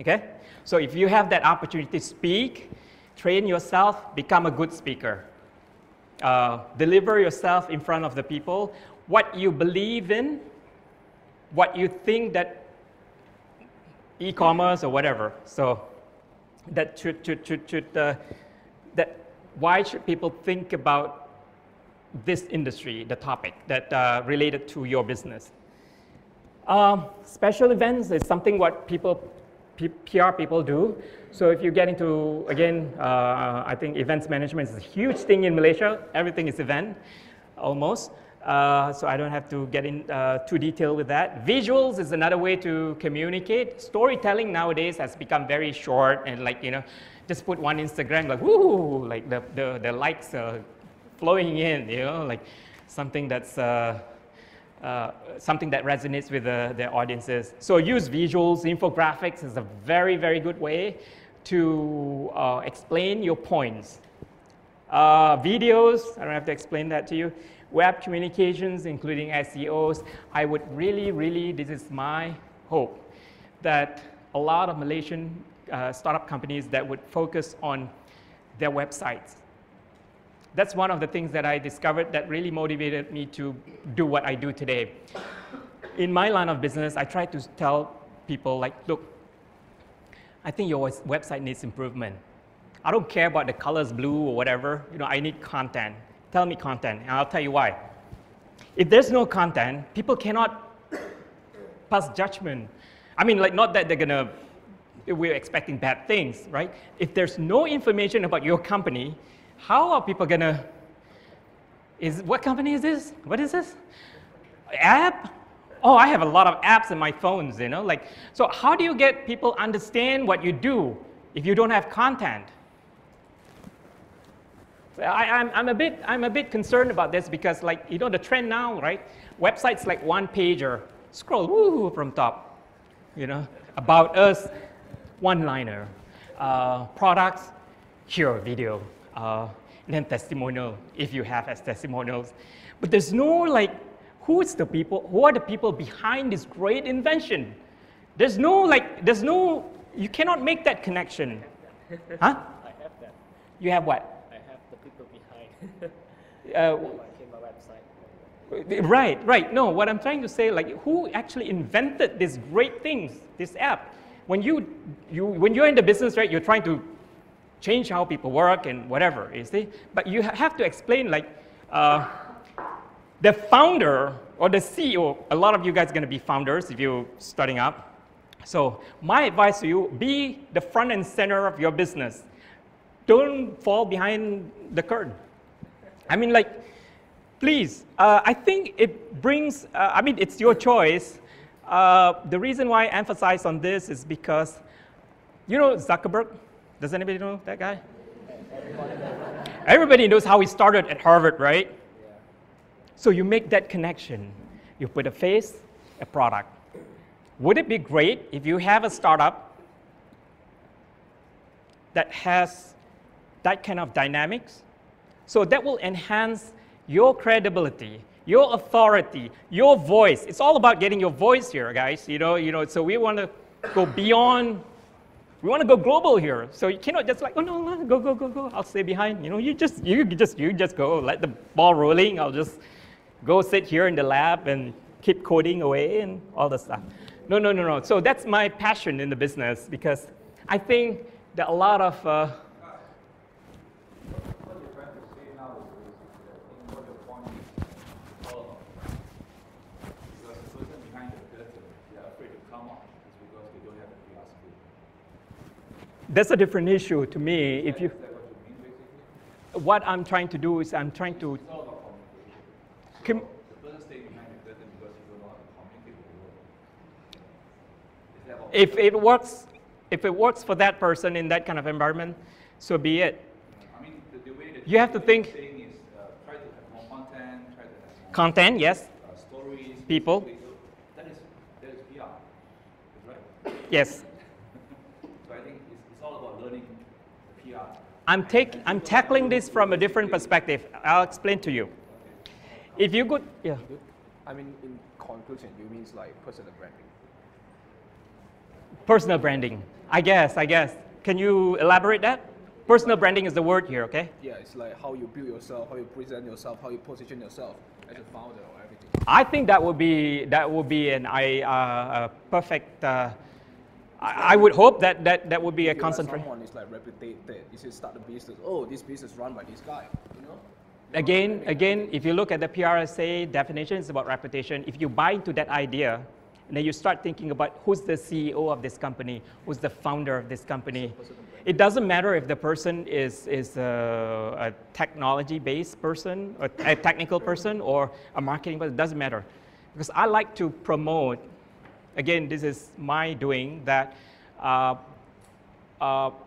Okay? So if you have that opportunity to speak, train yourself, become a good speaker. Deliver yourself in front of the people, what you believe in, what you think that e-commerce or whatever. So that why should people think about this industry, the topic that related to your business? Special events is something what PR people do. So if you get into, again, I think events management is a huge thing in Malaysia. Everything is event, almost. So I don't have to get in too detailed with that. Visuals is another way to communicate. Storytelling nowadays has become very short and like, you know, just put one Instagram, like, woo, like the likes are flowing in, you know, like something that's something that resonates with their audiences. So use visuals, infographics is a very, very good way to explain your points. Videos, I don't have to explain that to you. Web communications, including SEOs, I would really, this is my hope, that a lot of Malaysian startup companies that would focus on their websites. That's one of the things that I discovered that really motivated me to do what I do today. In my line of business, I try to tell people like, look, I think your website needs improvement. I don't care about the colors blue or whatever. You know, I need content. Tell me content, and I'll tell you why. If there's no content, people cannot pass judgment. I mean, like, not that we're expecting bad things, right? If there's no information about your company, how are people gonna, what company is this? What is this? App? Oh, I have a lot of apps in my phones, you know, like, so how do you get people understand what you do if you don't have content? I'm a bit concerned about this because, like, you know, the trend now, right? Websites like one pager, scroll woo from top, you know, about us, one-liner, products, here video, and then testimonial if you have as testimonials. But there's no like, who are the people behind this great invention? There's no, you cannot make that connection. Huh? I have that. You have what? Right. No, what I'm trying to say, like, who actually invented these great things, this app? When you're in the business, right, you're trying to change how people work and whatever, you see? But you have to explain, like, the founder or the CEO, a lot of you guys are going to be founders if you're starting up. So my advice to you, be the front and center of your business. Don't fall behind the curtain. I mean, like, please, I think it brings, I mean, it's your choice. The reason why I emphasize on this is because You know Zuckerberg? Does anybody know that guy? Everybody knows how he started at Harvard, right? Yeah. So you make that connection. You put a face, a product. Would it be great if you have a startup that has that kind of dynamics? So that will enhance your credibility, your authority, your voice. It's all about getting your voice here, guys. So we want to go beyond. We want to go global here. So you cannot just like, oh no, go. I'll stay behind. You just go. Let the ball rolling. I'll just go sit here in the lab and keep coding away and all the stuff. No. So that's my passion in the business, because I think that a lot of that's a different issue to me. If you, what I'm trying to do is I'm trying to. If it works for that person in that kind of environment, so be it. I mean, the way that you have to think. Try to have more content. Try to have more content, yes. Stories. People. That is PR, right? Yes. So I think it's all about learning PR. I'm tackling this from a different perspective. I'll explain to you. If you could, yeah. I mean, in conclusion, you means like personal branding. Personal branding, I guess. Can you elaborate that? Personal branding is the word here, okay? Yeah, it's like how you build yourself, how you present yourself, how you position yourself as a founder or everything. I think that would be a perfect. I would hope that would be a concentration. Someone is like reputed, you should start a business. Oh, this business run by this guy, Again, if you look at the PRSA definition, it's about reputation. If you buy into that idea, and then you start thinking about who's the CEO of this company, who's the founder of this company. It doesn't matter if the person is a technology-based person, or a technical person, or a marketing person. It doesn't matter. Because I like to promote, again, this is my doing, that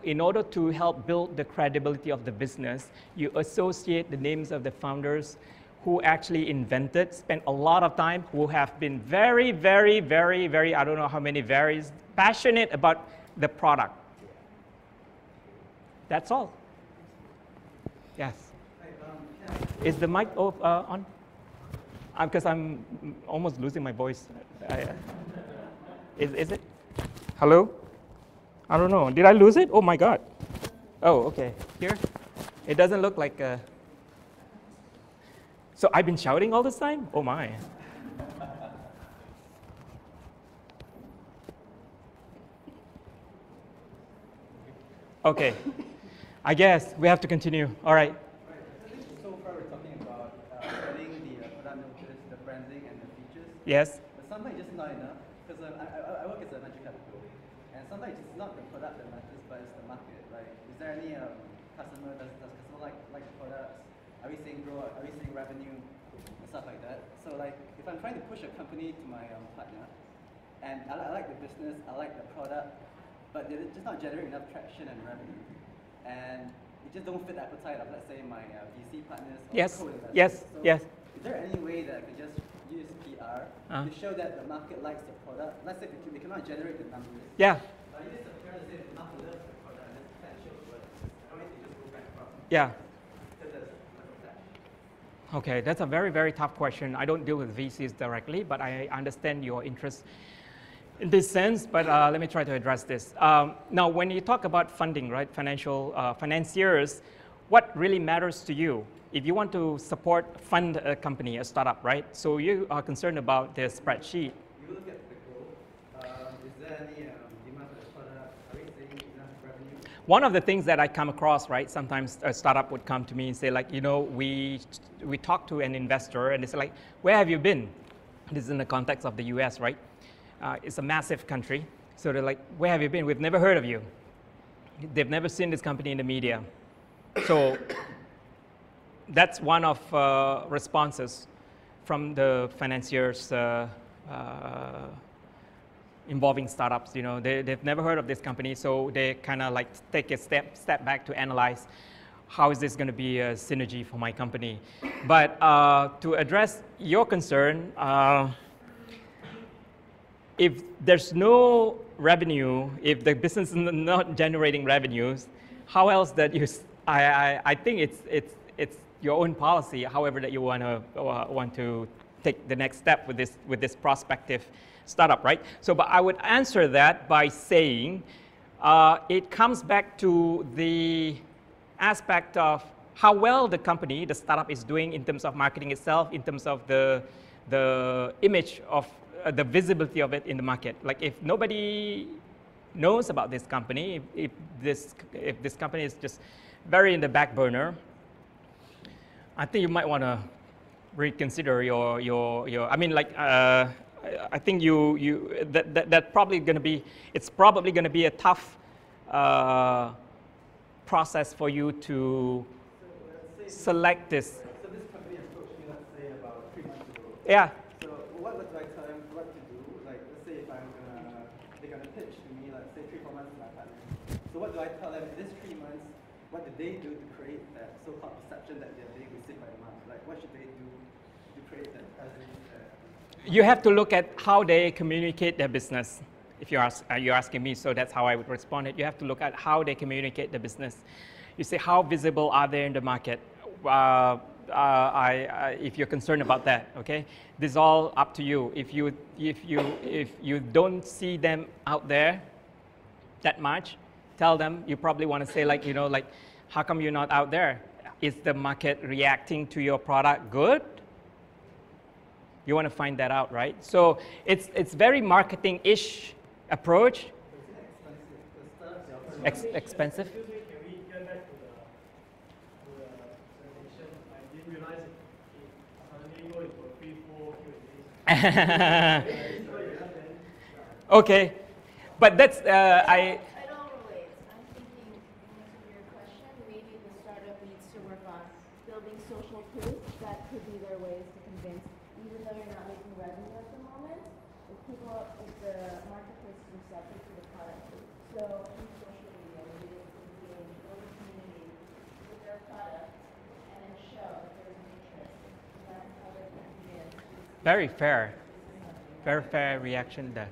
in order to help build the credibility of the business, you associate the names of the founders who actually invented, spent a lot of time, who have been very, very, very, very, I don't know how many, very passionate about the product. That's all. Yes. Is the mic on? Because I'm almost losing my voice. Is it? Hello? I don't know. Did I lose it? Oh my God. Oh, okay. Here? It doesn't look like a... So I've been shouting all this time? Oh my. Okay. I guess we have to continue. All right. So far we're talking about setting the product notice, the branding, and the features. Yes. But sometimes it's just not enough, because I work as a venture capital, and sometimes it's not the product that matters, but it's the market. Like, is there any customer, does customer like the products? Are we seeing growth? Are we seeing revenue? And stuff like that. So like, if I'm trying to push a company to my partner, and I like the business, I like the product, but they're just not generating enough traction and revenue, and it just don't fit the appetite of, let's say, my VC partners or co-investors. Yes. So Yes. Is there any way that I can just use PR to show that the market likes the product? Let's say we cannot generate the numbers. Yeah. But I use the PR to say the market loves the product, and it's kind of shows what I don't need to just go back from. Yeah. Okay, that's a very, very tough question. I don't deal with VCs directly, but I understand your interest in this sense, but let me try to address this. Now, when you talk about funding, right, financiers, what really matters to you? If you want to fund a company, a startup, right? So you are concerned about the spreadsheet. You look at the growth. Is there any demand for the product? Are we seeing enough revenue? One of the things that I come across, right, sometimes a startup would come to me and say, like, we talk to an investor and they say, like, where have you been? This is in the context of the US, right? It's a massive country. So they're like, where have you been? We've never heard of you. They've never seen this company in the media. So that's one of responses from the financiers involving startups. You know, they've never heard of this company, so they kind of like take a step back to analyze how is this going to be a synergy for my company. But to address your concern, if there's no revenue, if the business is not generating revenues, how else that you? I think it's your own policy, however that you want to take the next step with this prospective startup, right? So, but I would answer that by saying it comes back to the aspect of how well the company, the startup, is doing in terms of marketing itself, in terms of the image of the visibility of it in the market. Like if nobody knows about this company, if this company is just very in the back burner, I think you might want to reconsider your. I mean, like I think that probably going to be. It's probably going to be a tough process for you to select this. So this company approached me, let's say, about 3 months ago. Yeah. So what do I tell them what to do? Like, let's say if they're gonna pitch to me, let's say 3-4 months to my partner. So what do I tell them in this 3 months? What did they do to create that so-called perception that they're being received by the market? Like, what should they do to create that presence? You have to look at how they communicate their business. If you're asking me, so that's how I would respond it. You have to look at how they communicate the business. You say, how visible are they in the market? If you're concerned about that, okay, this is all up to you. If you don't see them out there that much, tell them. You probably want to say, like, you know, like, how come you're not out there? Is the market reacting to your product good? You want to find that out, right? So it's very marketing-ish approach. Expensive. Excuse me, can we get back to the presentation? I didn't realize it suddenly go into a 3-4 Q&A. Okay, but that's It all relates. I'm thinking, in answer to your question, maybe the startup needs to work on building social proof. That could be their ways to convince, even though you're not making revenue at the moment, if the marketplace is receptive to the product. So in social media, maybe they can build a community with their product and then show that there's an interest. And that's how they can convince. very fair. Very fair reaction there.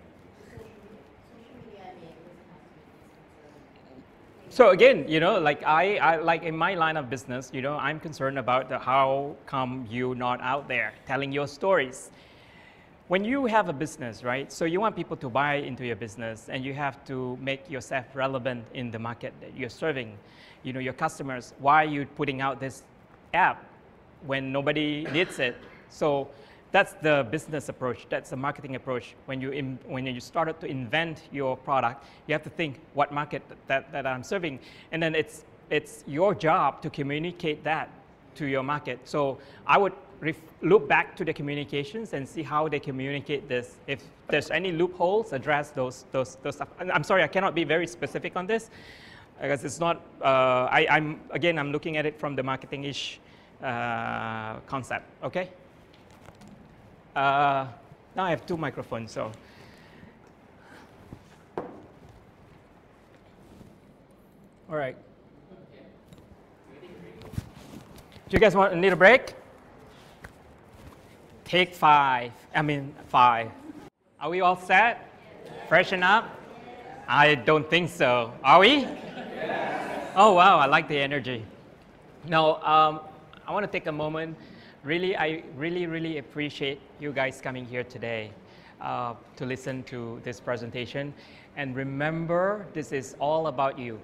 So again, you know, like I like in my line of business, you know, I'm concerned about how come you not out there telling your stories. When you have a business, right? So you want people to buy into your business, and you have to make yourself relevant in the market that you're serving. You know, your customers. Why are you putting out this app when nobody needs it? So that's the business approach. That's the marketing approach. When you started to invent your product, you have to think what market that I'm serving, and then it's your job to communicate that to your market. So I would look back to the communications and see how they communicate this. If there's any loopholes, address those stuff. I'm sorry, I cannot be very specific on this because it's not. I'm looking at it from the marketing-ish concept. Okay. Now I have 2 microphones, so. All right. Do you guys need a break? Take 5. 5. Are we all set? Freshen up? I don't think so. Are we? Yes. Oh, wow, I like the energy. Now, I want to take a moment. Really, I really appreciate you guys coming here today to listen to this presentation. And remember, this is all about you.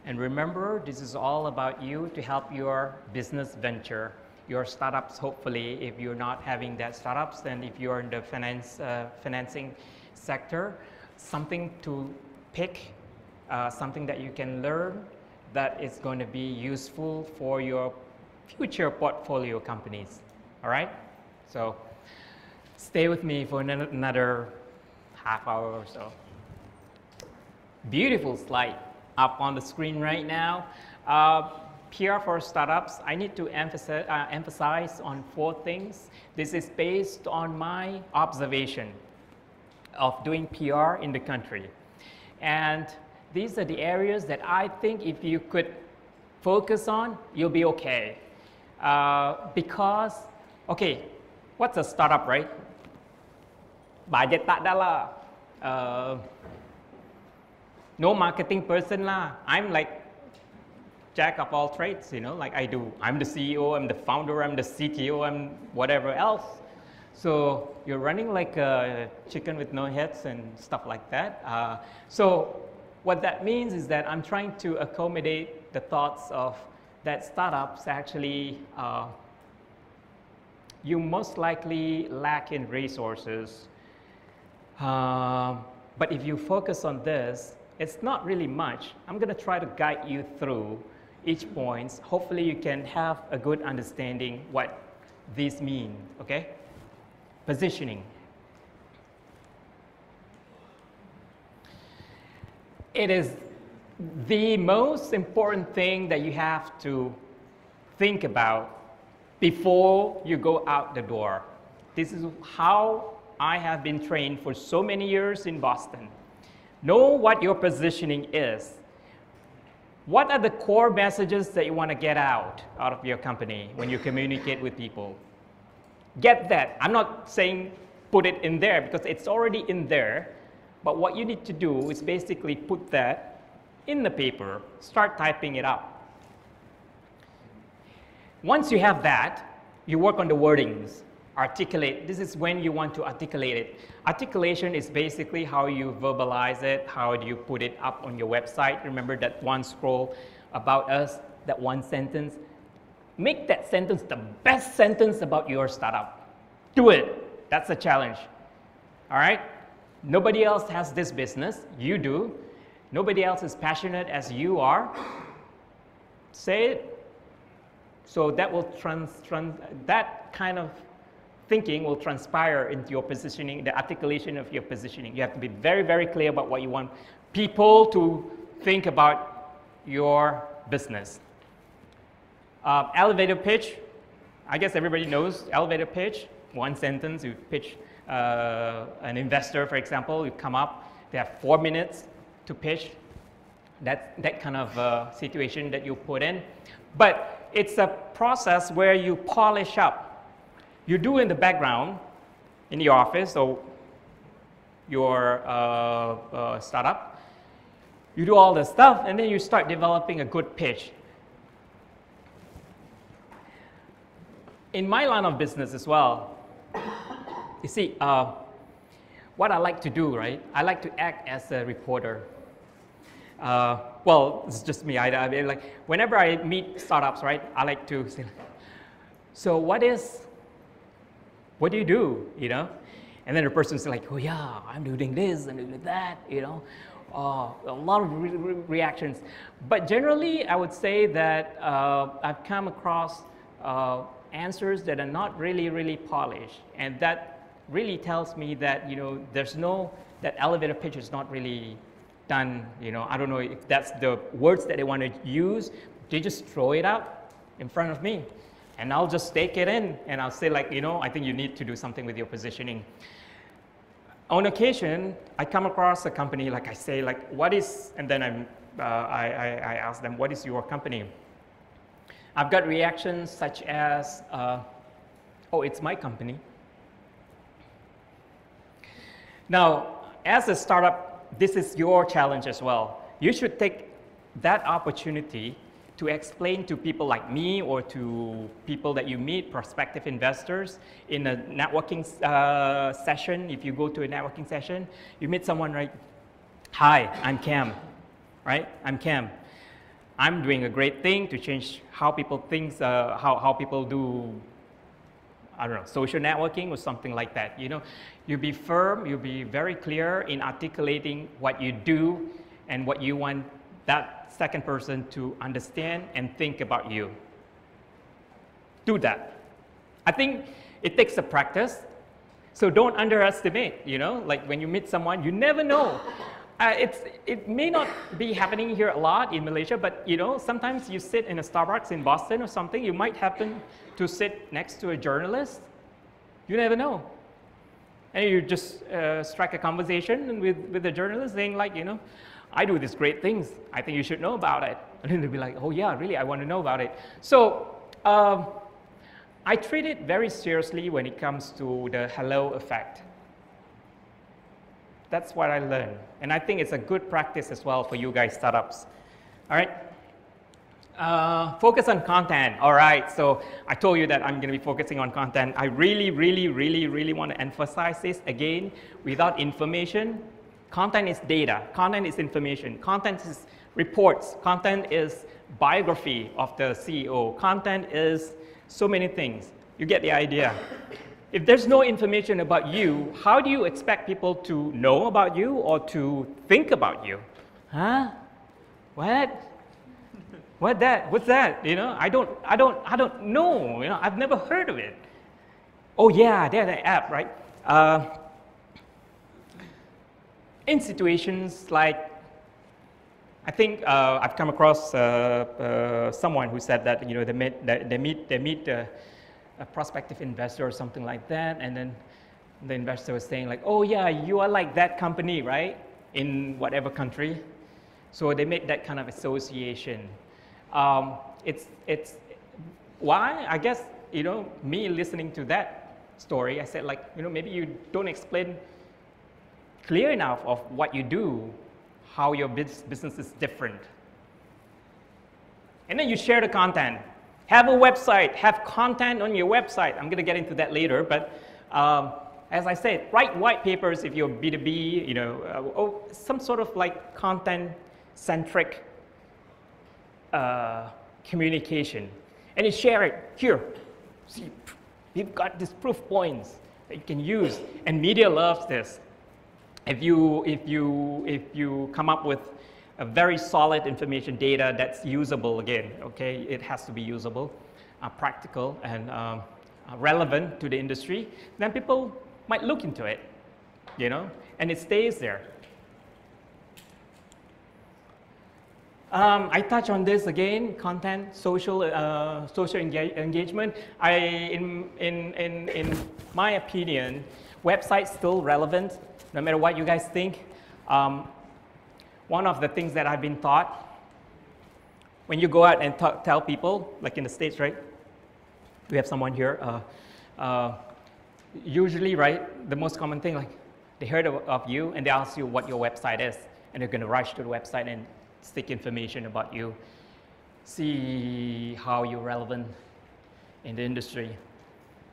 And remember, this is all about you to help your business venture, your startups, hopefully. If you're not having that startups, then if you're in the financing sector, something to pick, something that you can learn that is going to be useful for your future portfolio companies. All right? So stay with me for another half hour or so. Beautiful slide up on the screen right now. PR for startups, I need to emphasize on 4 things. This is based on my observation of doing PR in the country. And these are the areas that I think if you could focus on, you'll be okay. Because, okay, what's a startup, right? Budget tak ada lah. No marketing person lah. I'm like jack of all trades, you know, like I do. I'm the CEO, I'm the founder, I'm the CTO, I'm whatever else. So you're running like a chicken with no heads and stuff like that. So what that means is that I'm trying to accommodate the thoughts of that startups actually, you most likely lack in resources. But if you focus on this, it's not really much. I'm going to try to guide you through each point. Hopefully you can have a good understanding what these mean, okay? Positioning. It is the most important thing that you have to think about before you go out the door. This is how I have been trained for so many years in Boston. Know what your positioning is. What are the core messages that you want to get out of your company when you communicate with people? Get that. I'm not saying put it in there because it's already in there. But what you need to do is basically put that in the paper. Start typing it up. Once you have that, you work on the wordings. Articulate. This is when you want to articulate it. Articulation is basically how you verbalize it, how do you put it up on your website. Remember that one scroll about us, that one sentence. Make that sentence the best sentence about your startup. Do it. That's a challenge. All right? Nobody else has this business. You do. Nobody else is passionate as you are. Say it. So that will that kind of thinking will transpire into your positioning, the articulation of your positioning. You have to be very, very clear about what you want people to think about your business. Elevator pitch. I guess everybody knows elevator pitch. One sentence, you pitch an investor, for example, you come up, they have 4 minutes to pitch. That kind of situation that you put in. But it's a process where you polish up. You do in the background, in your office or your startup. You do all the stuff, and then you start developing a good pitch. In my line of business as well, you see, what I like to do, right? I like to act as a reporter. Well, it's just me. I like whenever I meet startups, right? I like to say, so what do you do? You know, and then the person's like, oh yeah, I'm doing this and doing that. You know, a lot of reactions. But generally, I would say that I've come across answers that are not really polished, and that really tells me that that elevator pitch is not really done. You know, I don't know if that's the words that they want to use. They just throw it out in front of me, and I'll just take it in, and I'll say like, I think you need to do something with your positioning. On occasion, I come across a company, like I say, like, what is, and then I ask them, what is your company? I've got reactions such as, oh, it's my company. Now, as a startup, this is your challenge as well. You should take that opportunity to explain to people like me or to people that you meet, prospective investors, in a networking session. If you go to a networking session, you meet someone, right? Hi, I'm Kam, right? I'm Kam. I'm doing a great thing to change how people think, how people do, I don't know, social networking or something like that. You be firm, you be very clear in articulating what you do and what you want that second person to understand and think about you. Do that. I think it takes a practice, so don't underestimate, like when you meet someone, you never know It may not be happening here a lot in Malaysia, but you know, sometimes you sit in a Starbucks in Boston or something, you might happen to sit next to a journalist. You never know. And you just strike a conversation with the journalist saying like, you know, I do these great things. I think you should know about it. And then they'll be like, oh yeah, really, I want to know about it. So I treat it very seriously when it comes to the hello effect. That's what I learned. And I think it's a good practice as well for you guys startups. All right. Focus on content. All right. So I told you that I'm going to be focusing on content. I really want to emphasize this again. Without information, content is data. Content is information. Content is reports. Content is biography of the CEO. Content is so many things. You get the idea. If there's no information about you, how do you expect people to know about you or to think about you? Huh? What? What's that? You know, I don't know. You know, I've never heard of it. Oh yeah, there's an app, right? In situations like, I think I've come across someone who said that, you know, they meet a prospective investor or something like that, and then the investor was saying like, oh yeah, you are like that company, right? In whatever country. So they made that kind of association. It's why, I guess, you know, me listening to that story, I said like, you know, maybe you don't explain clear enough of what you do, how your business is different. And then you share the content. Have a website, have content on your website. I'm going to get into that later, but as I said, write white papers if you're B2B, you know, or some sort of like content-centric communication. And you share it. Here, see, we've got these proof points that you can use, and media loves this. If you come up with a very solid information data that's usable again, okay? It has to be usable, practical, and relevant to the industry. Then people might look into it, you know, and it stays there. I touch on this again, content, social engagement. In my opinion, websites still relevant, no matter what you guys think. One of the things that I've been taught, when you go out and tell people, like in the States, right? We have someone here. Usually, right, the most common thing, like they heard of you and they ask you what your website is, and they're going to rush to the website and stick information about you, see how you're relevant in the industry.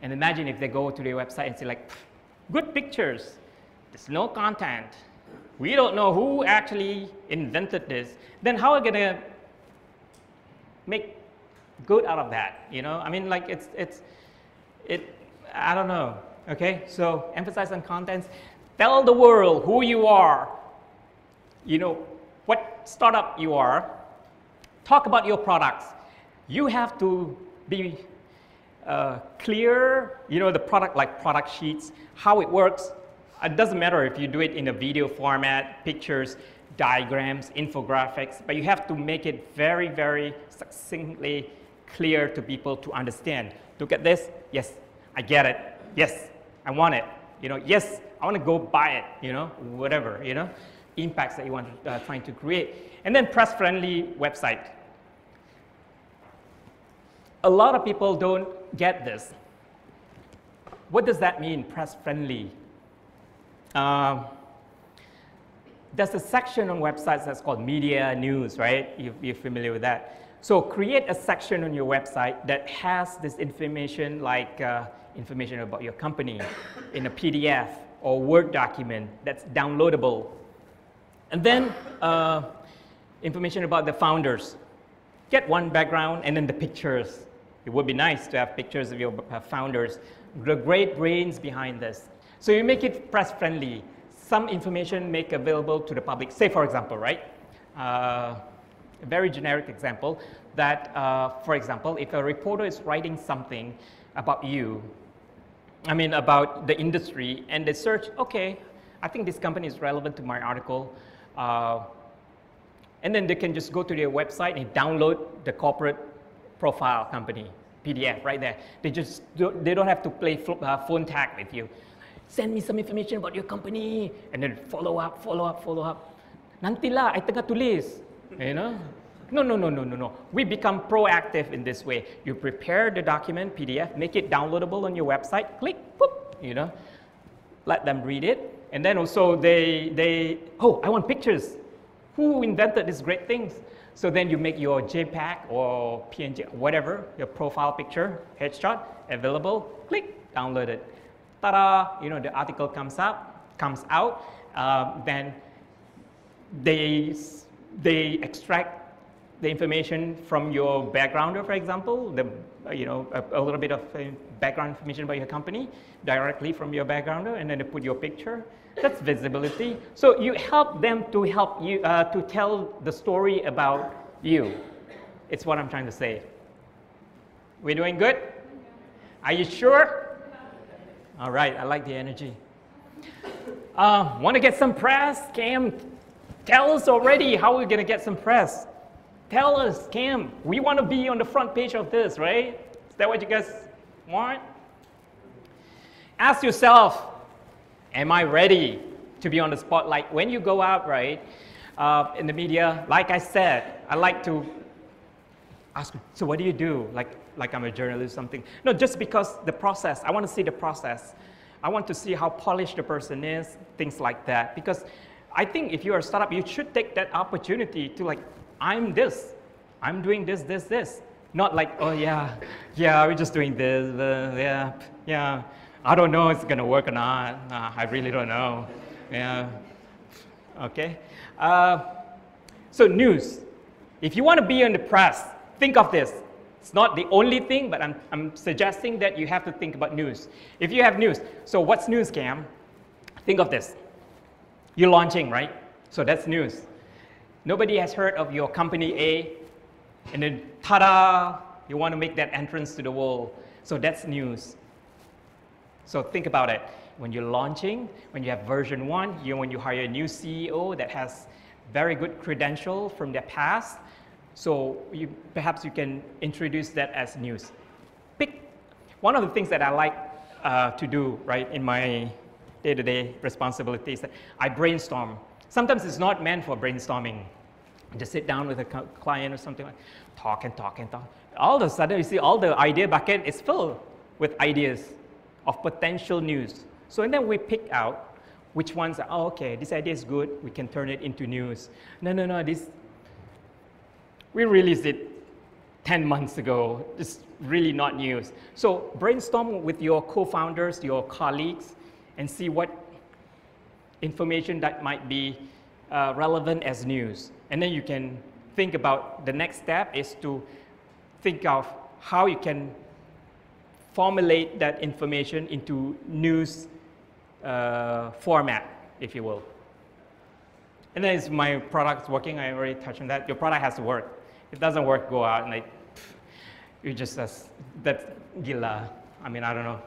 And imagine if they go to their website and say like, good pictures, there's no content. We don't know who actually invented this. Then how are we going to make good out of that? You know, I mean, like I don't know. Okay, so emphasize on contents. Tell the world who you are. You know, what startup you are. Talk about your products. You have to be clear. You know, the product, like product sheets, how it works. It doesn't matter if you do it in a video format, pictures, diagrams, infographics, but you have to make it very, very succinctly clear to people to understand. Look at this. Yes, I get it. Yes, I want it. You know, yes, I want to go buy it. You know, whatever. You know, impacts that you want trying to create, and then press-friendly website. A lot of people don't get this. What does that mean, press-friendly? There's a section on websites that's called media news, right? You're familiar with that. So create a section on your website that has this information, like information about your company in a PDF or Word document that's downloadable. And then information about the founders. Get one background and then the pictures. It would be nice to have pictures of your founders, the great brains behind this. So you make it press-friendly. Some information make available to the public. Say, for example, right? A very generic example that, for example, if a reporter is writing something about you, I mean, about the industry, and they search, okay, I think this company is relevant to my article. And then they can just go to their website and download the corporate profile company PDF right there. They don't have to play phone tag with you. Send me some information about your company, and then follow up. Nantilah, I tengah tulis, you know. No. We become proactive in this way. You prepare the document, PDF, make it downloadable on your website, click, whoop, you know, let them read it. And then also I want pictures. Who invented these great things? So then you make your JPEG or PNG, whatever, your profile picture, headshot, available, click, download it. Ta-da, you know, the article comes out, then they extract the information from your backgrounder, for example, a little bit of background information about your company directly from your backgrounder, and then they put your picture. That's visibility. So you help them to help you to tell the story about you. It's what I'm trying to say. We're doing good? Are you sure? All right, I like the energy. Want to get some press? Cam, tell us already how we're going to get some press. Tell us, Cam, we want to be on the front page of this, right? Is that what you guys want? Ask yourself, am I ready to be on the spotlight? When you go out, right, in the media, like I said, I like to ask, so what do you do? Like I'm a journalist or something. No, just because the process, I want to see the process. I want to see how polished the person is, things like that. Because I think if you're a startup, you should take that opportunity to I'm doing this. Not like, oh yeah, we're just doing this, yeah. I don't know if it's gonna work or not. I really don't know. Yeah, okay. So news. If you want to be in the press, think of this. It's not the only thing, but I'm suggesting that you have to think about news. If you have news, so what's news, Cam? Think of this. You're launching, right? So that's news. Nobody has heard of your company A, and then ta-da, you want to make that entrance to the world. So that's news. So think about it. When you're launching, when you have version 1, when you hire a new CEO that has very good credential from their past, so perhaps you can introduce that as news. One of the things that I like to do, right, in my day-to-day responsibilities, that I brainstorm. Sometimes it's not meant for brainstorming. Just sit down with a client or something like talk. All of a sudden, you see all the idea bucket is filled with ideas of potential news. So and then we pick out which ones are, oh, okay, this idea is good, we can turn it into news. No, we released it 10 months ago. It's really not news. So brainstorm with your co-founders, your colleagues, and see what information that might be relevant as news. And then you can think about the next step is to think of how you can formulate that information into news format, if you will. And then is my product working? I already touched on that. Your product has to work. If it doesn't work, go out and you just, that's gila. I mean, I don't know.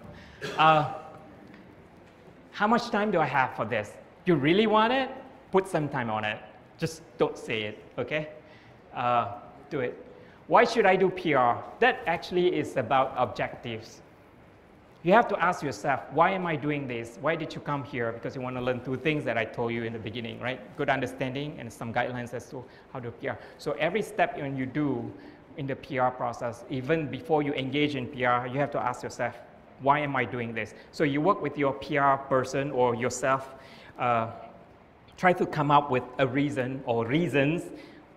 How much time do I have for this? You really want it? Put some time on it. Just don't say it, okay? Do it. Why should I do PR? That actually is about objectives. You have to ask yourself, why am I doing this? Why did you come here? Because you want to learn 2 things that I told you in the beginning, right? Good understanding and some guidelines as to how to PR. So every step when you do in the PR process, even before you engage in PR, you have to ask yourself, why am I doing this? So you work with your PR person or yourself, try to come up with a reason or reasons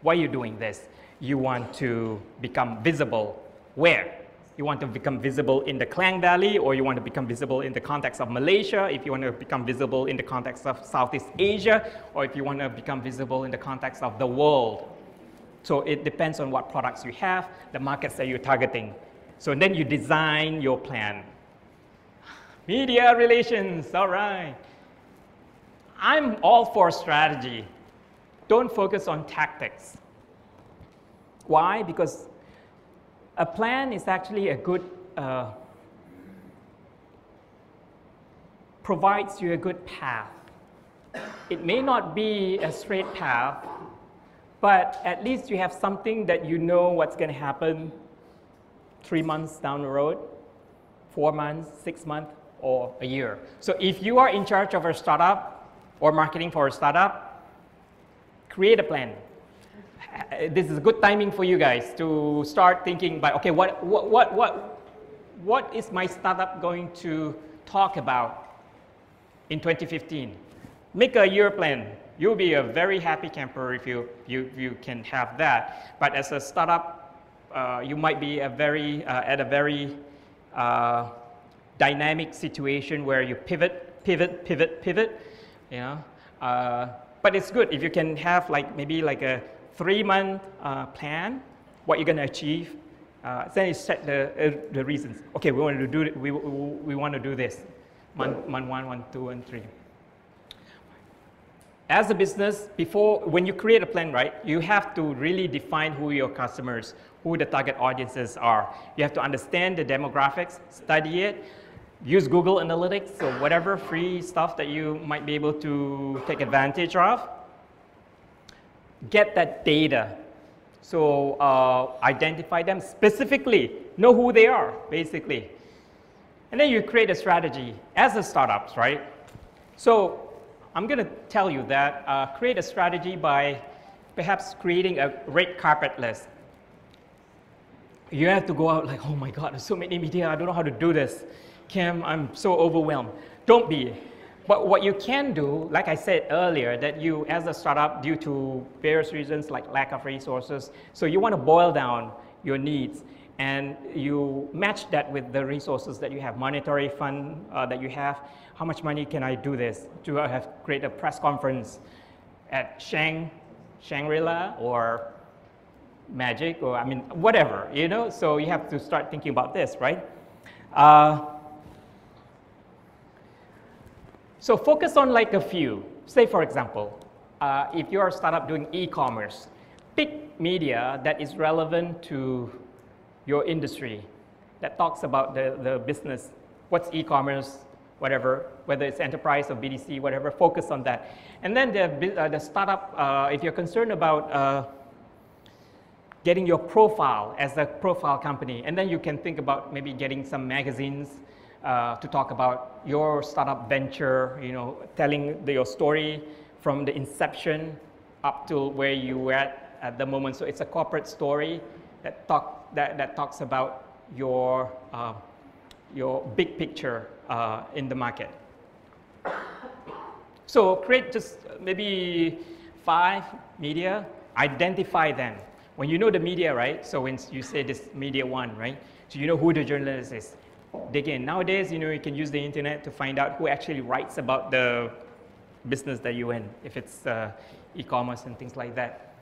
why you're doing this. You want to become visible. Where? You want to become visible in the Klang Valley, or you want to become visible in the context of Malaysia, if you want to become visible in the context of Southeast Asia, or if you want to become visible in the context of the world. So it depends on what products you have, the markets that you're targeting. So then you design your plan. Media relations, all right. I'm all for strategy. Don't focus on tactics. Why? Because a plan is actually a good, provides you a good path. it may not be a straight path, but at least you have something that you know what's going to happen 3 months down the road, 4 months, 6 months, or a year. So if you are in charge of a startup or marketing for a startup, create a plan. This is good timing for you guys to start thinking about, okay, what is my startup going to talk about in 2015? Make a year plan. You'll be a very happy camper if you can have that. But as a startup, you might be at a very dynamic situation where you pivot, you know. But it's good if you can have maybe a 3-month plan, what you're going to achieve. Then you set the reasons. Okay, we want to do it. We want to do this. Month 1, month 2, and 3. As a business, when you create a plan, right, you have to really define who your customers, who the target audiences are. You have to understand the demographics, study it, use Google Analytics or whatever free stuff that you might be able to take advantage of. Get that data. So identify them specifically, know who they are, basically. And then you create a strategy as a startup, right? So I'm going to tell you that create a strategy by perhaps creating a red carpet list. You have to go out like, oh my God, there's so many media, I don't know how to do this. Kam, I'm so overwhelmed. Don't be. But what you can do, like I said earlier, that you as a startup, due to various reasons like lack of resources, so you want to boil down your needs and you match that with the resources that you have, monetary fund that you have. How much money can I do this? Do I have create a press conference at Shangri-La or MaGIC or whatever, you know? So you have to start thinking about this, right? So focus on a few. Say for example, if you're a startup doing e-commerce, pick media that is relevant to your industry, that talks about the business, what's e-commerce, whatever, whether it's enterprise or BDC, whatever, focus on that. And then the startup, if you're concerned about getting your profile as a profile company, and then you can think about maybe getting some magazines to talk about your startup venture, you know, telling your story from the inception up to where you were at the moment. So it's a corporate story that talks about your big picture in the market. So create just maybe 5 media, identify them. When you know the media, right? So when you say this media 1, right? So you know who the journalist is. Dig in. Nowadays, you know, you can use the internet to find out who actually writes about the business that you're in, if it's e-commerce and things like that.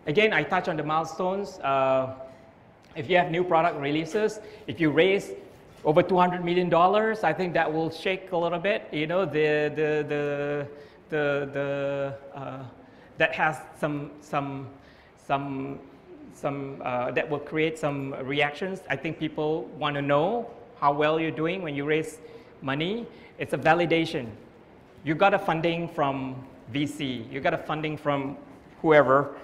Again, I touch on the milestones. If you have new product releases, if you raise over $200 million, I think that will shake a little bit. You know, that has some that will create some reactions. I think people want to know how well you're doing when you raise money. It's a validation. You got a funding from VC. You got a funding from whoever.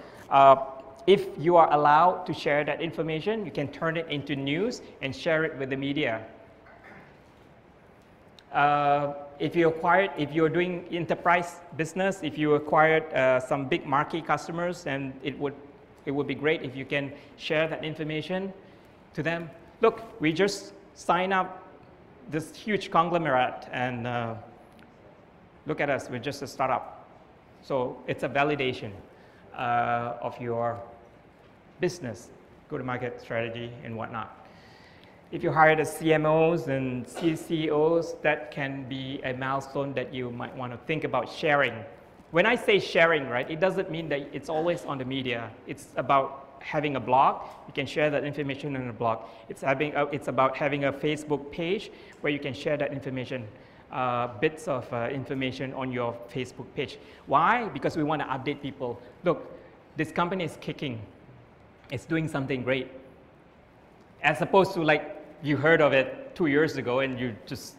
If you are allowed to share that information, you can turn it into news and share it with the media. If you're doing enterprise business, if you acquired some big marquee customers, and it would be great if you can share that information to them. Look, we just signed up this huge conglomerate, and look at us, we're just a startup. So it's a validation of your business, go-to-market strategy, and whatnot. If you hire the CMOs and CEOs, that can be a milestone that you might want to think about sharing. When I say sharing, right, it doesn't mean that it's always on the media. It's about having a blog. You can share that information on a blog. It's about having a Facebook page where you can share that information, bits of information on your Facebook page. Why? Because we want to update people. Look, this company is kicking. It's doing something great. As opposed to you heard of it 2 years ago and you just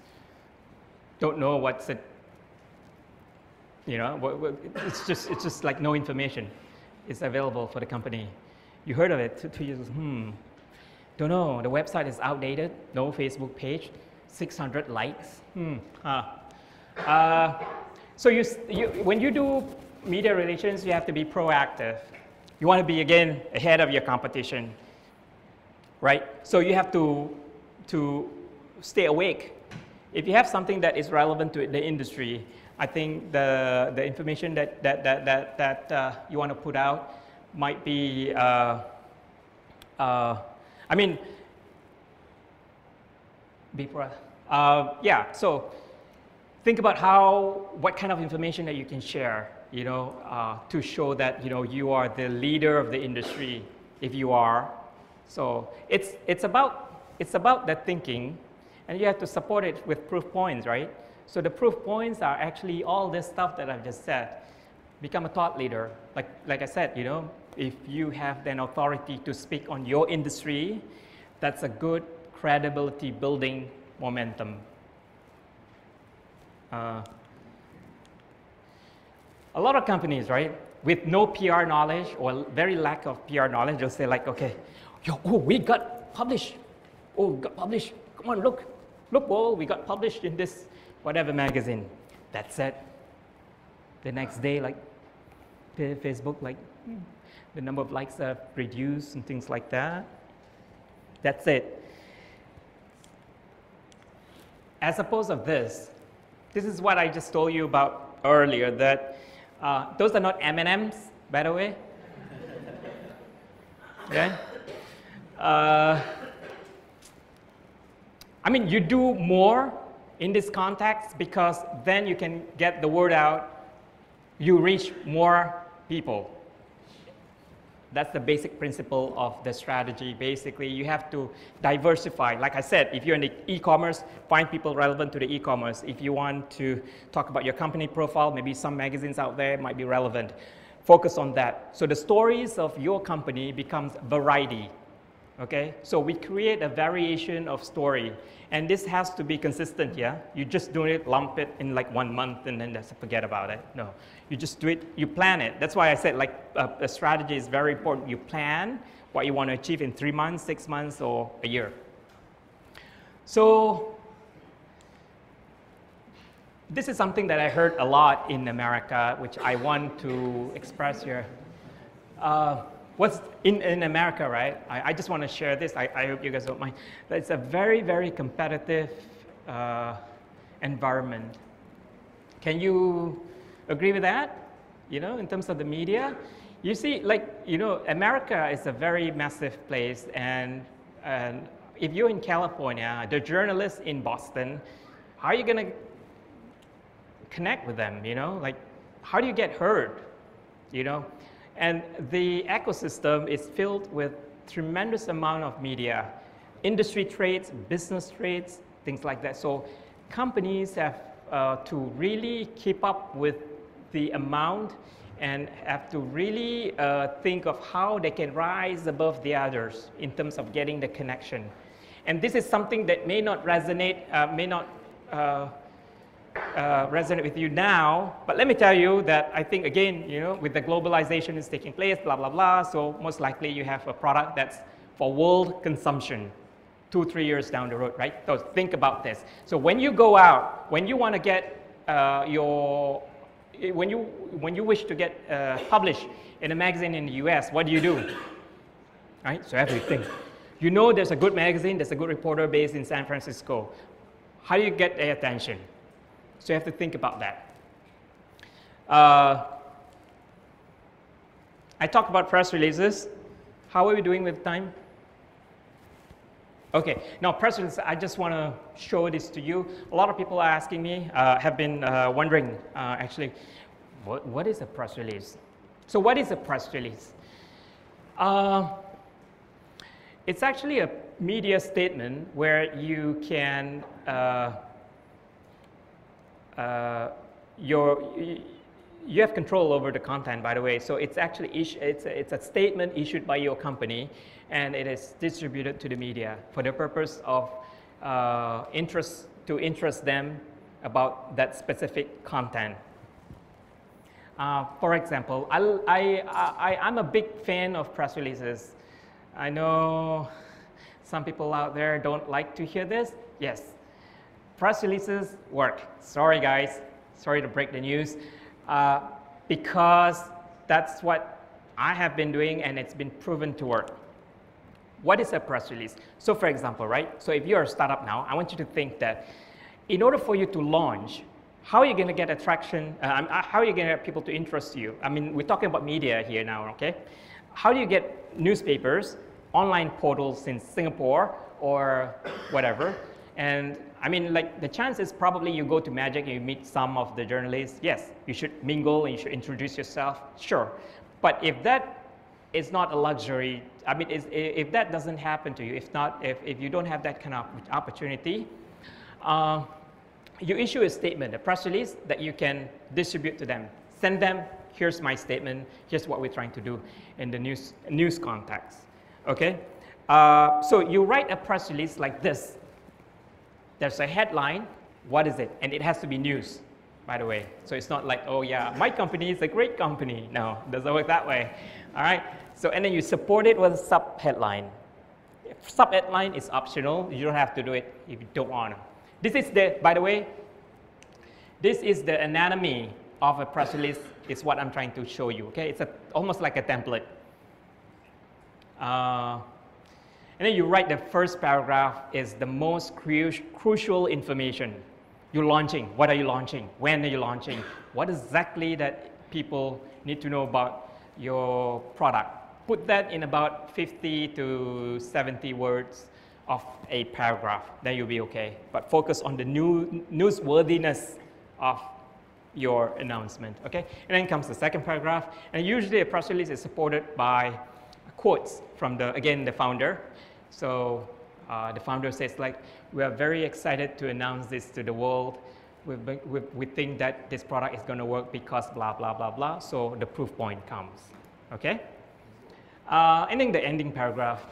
don't know what's it, you know, it's just like no information is available for the company. You heard of it 2 years ago, don't know, the website is outdated, no Facebook page, 600 likes, So when you do media relations, you have to be proactive. You want to be, again, ahead of your competition, right? So you have to stay awake. If you have something that is relevant to the industry, I think the information that you want to put out might be, I mean, yeah, so think about what kind of information that you can share, you know, to show that, you know, you are the leader of the industry, if you are. So it's about that thinking, and you have to support it with proof points, right? So the proof points are actually all this stuff that I've just said. Become a thought leader. Like I said, you know, if you have an authority to speak on your industry, that's a good credibility building momentum. A lot of companies, right, with no PR knowledge or very lack of PR knowledge, they'll say like, okay, we got published. Oh, we got published. Come on, look, whoa, we got published in this whatever magazine. That's it. The next day, like, Facebook, like, the number of likes are reduced and things like that. That's it. As opposed to this is what I just told you about earlier, that those are not M&Ms, by the way. Okay? I mean, you do more in this context because then you can get the word out, you reach more people. That's the basic principle of the strategy. Basically, you have to diversify. Like I said, if you're in the e-commerce, find people relevant to the e-commerce. If you want to talk about your company profile, maybe some magazines out there might be relevant. Focus on that. So the stories of your company becomes variety. Okay? So we create a variation of story. And this has to be consistent, yeah? You just do it, lump it in like 1 month, and then just forget about it. No. You just do it, you plan it. That's why I said like a strategy is very important. You plan what you want to achieve in 3 months, 6 months, or a year. So this is something that I heard a lot in America, which I want to express here. What's in America, right? I just want to share this. I hope you guys don't mind. It's a very, very competitive environment. Can you agree with that? You know, in terms of the media? You see, like, you know, America is a very massive place, and if you're in California, the journalists in Boston, how are you going to connect with them, you know? Like, how do you get heard, you know? And the ecosystem is filled with tremendous amount of media, industry trades, business trades, things like that. So companies have to really keep up with the amount and have to really think of how they can rise above the others in terms of getting the connection. And this is something that may not resonate, resonate with you now, but let me tell you that I think, again, you know, with the globalization is taking place, blah, blah, blah, so most likely you have a product that's for world consumption 2-3 years down the road, right? So think about this. So when you go out, when you want to get when you wish to get published in a magazine in the US, what do? Right? So everything. You know there's a good magazine, there's a good reporter based in San Francisco. How do you get their attention? So you have to think about that. I talked about press releases. How are we doing with time? Okay, now press releases, I just want to show this to you. A lot of people are asking me, have been wondering, actually, what is a press release? So what is a press release? It's actually a media statement where you can you have control over the content, by the way. So it's actually it's a statement issued by your company, and it is distributed to the media for the purpose of interest them about that specific content. For example, I'm a big fan of press releases. I know some people out there don't like to hear this. Yes, press releases work. Sorry guys, sorry to break the news. Because that's what I have been doing and it's been proven to work. What is a press release? So for example, right? So if you're a startup now, I want you to think that in order for you to launch, how are you going to get attraction? How are you going to get people to interest you? I mean, we're talking about media here now, okay? How do you get newspapers, online portals in Singapore or whatever? And I mean, like the chances probably you go to MaGIC and you meet some of the journalists. Yes, you should mingle and you should introduce yourself, sure. But if that is not a luxury, I mean, if that doesn't happen to you, if you don't have that kind of opportunity, you issue a statement, a press release that you can distribute to them. Send them, here's my statement, here's what we're trying to do in the news context, okay? So you write a press release like this. There's a headline, what is it? And it has to be news, by the way. So it's not like, oh yeah, my company is a great company. No, it doesn't work that way, all right? So, and then you support it with a sub-headline. Sub-headline is optional. You don't have to do it if you don't want to. This is the, by the way, this is the anatomy of a press release is what I'm trying to show you, okay? It's almost like a template. And then you write the first paragraph is the most crucial information. You're launching, what are you launching? When are you launching? What exactly that people need to know about your product? Put that in about 50 to 70 words of a paragraph, then you'll be okay. But focus on the newsworthiness of your announcement, okay? And then comes the second paragraph, and usually a press release is supported by quotes from the founder. So the founder says like, we are very excited to announce this to the world. We think that this product is going to work because blah, blah, blah, blah. So the proof point comes, okay? And then the ending paragraph.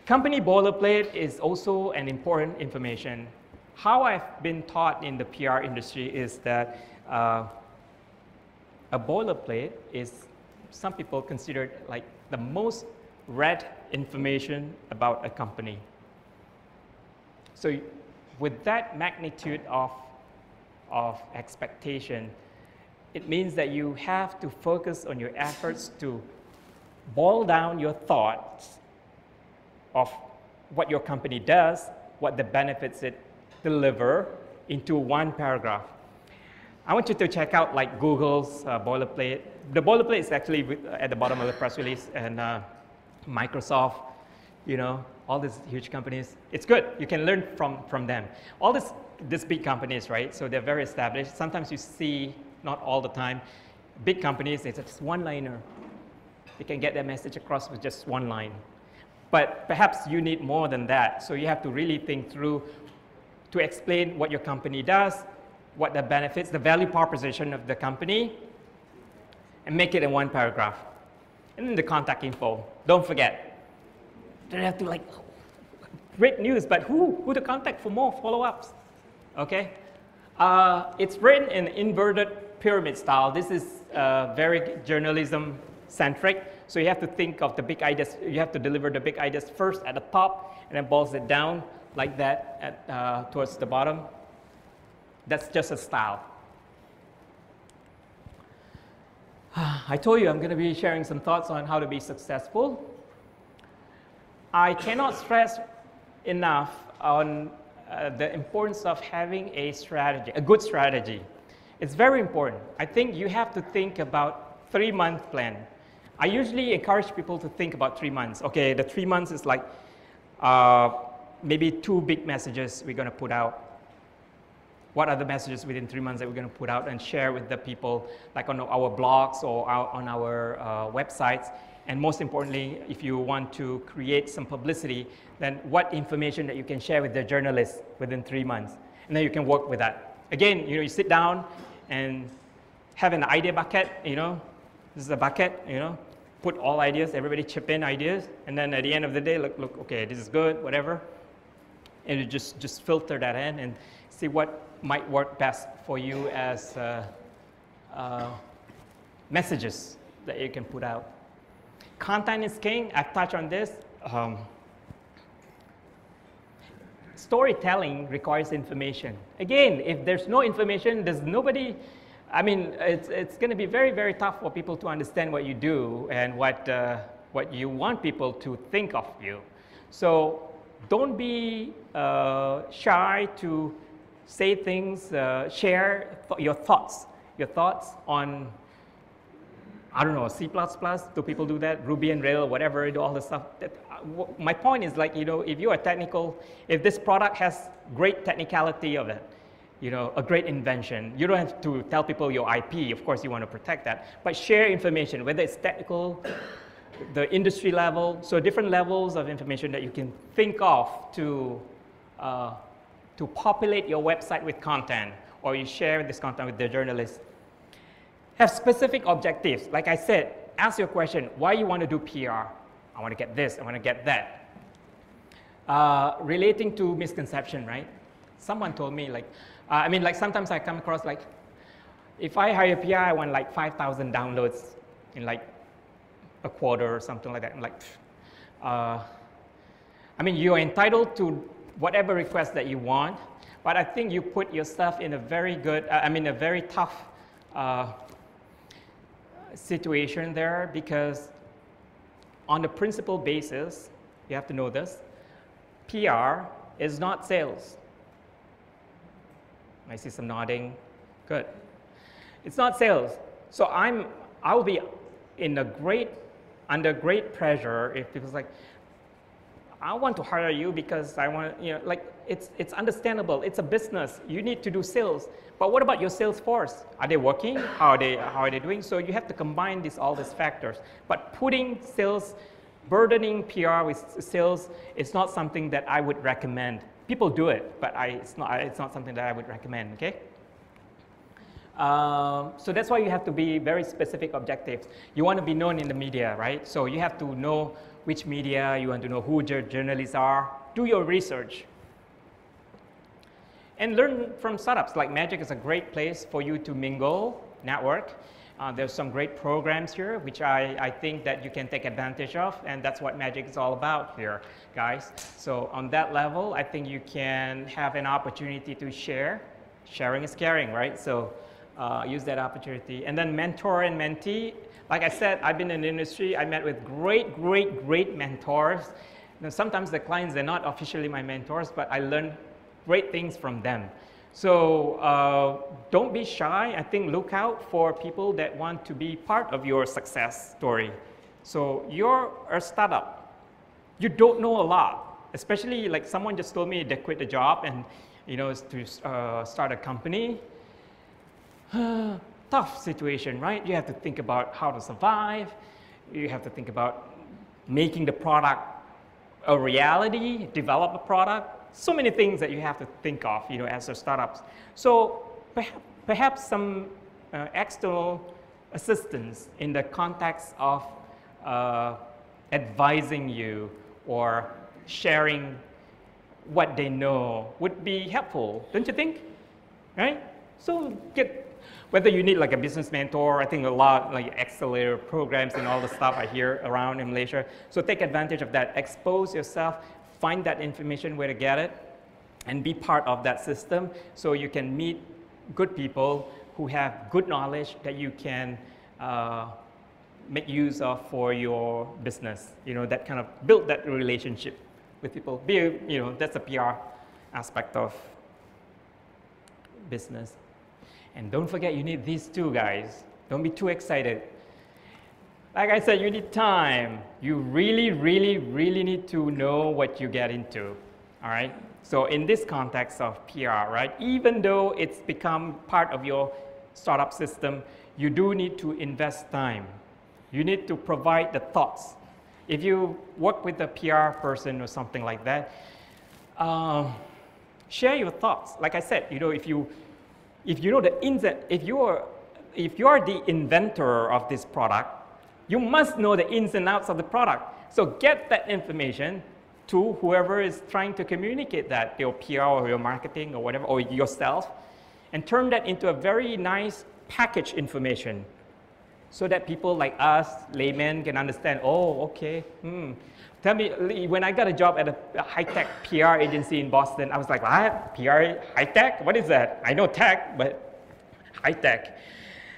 Company boilerplate is also an important information. How I've been taught in the PR industry is that a boilerplate is, some people consider it like the most read information about a company. So with that magnitude of expectation, it means that you have to focus on your efforts to boil down your thoughts of what your company does, what the benefits it deliver into one paragraph. I want you to check out like Google's boilerplate. The boilerplate is actually at the bottom of the press release, and Microsoft, you know, all these huge companies. It's good. You can learn from them. All these big companies, right? So they're very established. Sometimes you see, not all the time, big companies, it's just one-liner. They can get their message across with just one line. But perhaps you need more than that. So you have to really think through to explain what your company does, what the benefits, the value proposition of the company, and make it in one paragraph. And then the contact info. Don't forget. Don't have to like, great news, but who to contact for more follow-ups? Okay? It's written in inverted pyramid style. This is very journalism-centric. So you have to think of the big ideas. You have to deliver the big ideas first at the top, and then boils it down like that towards the bottom. That's just a style. I told you I'm going to be sharing some thoughts on how to be successful. I cannot stress enough on the importance of having a strategy, a good strategy. It's very important. I think you have to think about 3-month plan. I usually encourage people to think about 3 months. Okay, the 3 months is like maybe 2 big messages we're going to put out. What are the messages within 3 months that we're going to put out and share with the people, like on our blogs or on our websites? And most importantly, if you want to create some publicity, then what information that you can share with the journalists within 3 months? And then you can work with that. Again, you know, you sit down and have an idea bucket, you know. This is a bucket, you know. Put all ideas, everybody chip in ideas. And then at the end of the day, look, okay, this is good, whatever. And you just filter that in and see what might work best for you as messages that you can put out. Content is king. I've touched on this. Storytelling requires information. Again, if there's no information, there's nobody. I mean, it's going to be very, very tough for people to understand what you do and what you want people to think of you. So don't be shy to say things, share your thoughts on, I don't know, C++, do people do that? Ruby and Rails, whatever, do all the stuff. My point is like, if you are technical, if this product has great technicality of it, a great invention, you don't have to tell people your IP. Of course, you want to protect that. But share information, whether it's technical, the industry level, so different levels of information that you can think of to populate your website with content, or you share this content with the journalists. Have specific objectives. Like I said, ask your question, why you want to do PR? I want to get this, I want to get that. Relating to misconception, right? Someone told me like, sometimes I come across like, if I hire PR, I want like 5,000 downloads in like a quarter or something like that. I'm like, you're entitled to whatever request that you want, but I think you put yourself in a very good, a very tough situation there, because on the principle basis, you have to know this, PR is not sales. I see some nodding. Good. It's not sales. So I'll be under great pressure if people's like, I want to hire you because I want, it's understandable. It's a business. You need to do sales. But what about your sales force? Are they working? How are they doing? So you have to combine all these factors. But putting sales, burdening PR with sales, it's not something that I would recommend. People do it, but it's not something that I would recommend, okay? So that's why you have to be very specific objectives. You want to be known in the media, right? So you have to know which media, you want to know who journalists are. Do your research. And learn from startups. Like MaGIC is a great place for you to mingle, network. There's some great programs here, which I think that you can take advantage of, and that's what MaGIC is all about here, guys. So on that level, I think you can have an opportunity to share. Sharing is caring, right? So use that opportunity. And then mentor and mentee. Like I said, I've been in the industry. I met with great mentors. Now, sometimes the clients, they're not officially my mentors, but I learned great things from them. So don't be shy. I think look out for people that want to be part of your success story. So you're a startup. You don't know a lot, especially like someone just told me they quit a job and to start a company. Tough situation, right? You have to think about how to survive. You have to think about making the product a reality, develop a product. So many things that you have to think of, as a startups. So perhaps some external assistance in the context of advising you or sharing what they know would be helpful, don't you think? Right? So whether you need like a business mentor, I think a lot like accelerator programs and all the stuff I hear around in Malaysia. So take advantage of that. Expose yourself, find that information where to get it, and be part of that system so you can meet good people who have good knowledge that you can make use of for your business. That kind of build that relationship with people. That's a PR aspect of business. And don't forget, you need these two, guys. Don't be too excited. Like I said, you need time. You really need to know what you get into, all right? So in this context of PR, right, even though it's become part of your startup system, you do need to invest time. You need to provide the thoughts. If you work with a PR person or something like that, share your thoughts. Like I said, if you know the ins and if you are the inventor of this product, you must know the ins and outs of the product. So get that information, to whoever is trying to communicate that, your PR or your marketing or whatever, or yourself, and turn that into a very nice package information so that people like us, laymen, can understand, oh, okay, Tell me, when I got a job at a high-tech PR agency in Boston, I was like, what? PR high-tech? What is that? I know tech, but high-tech.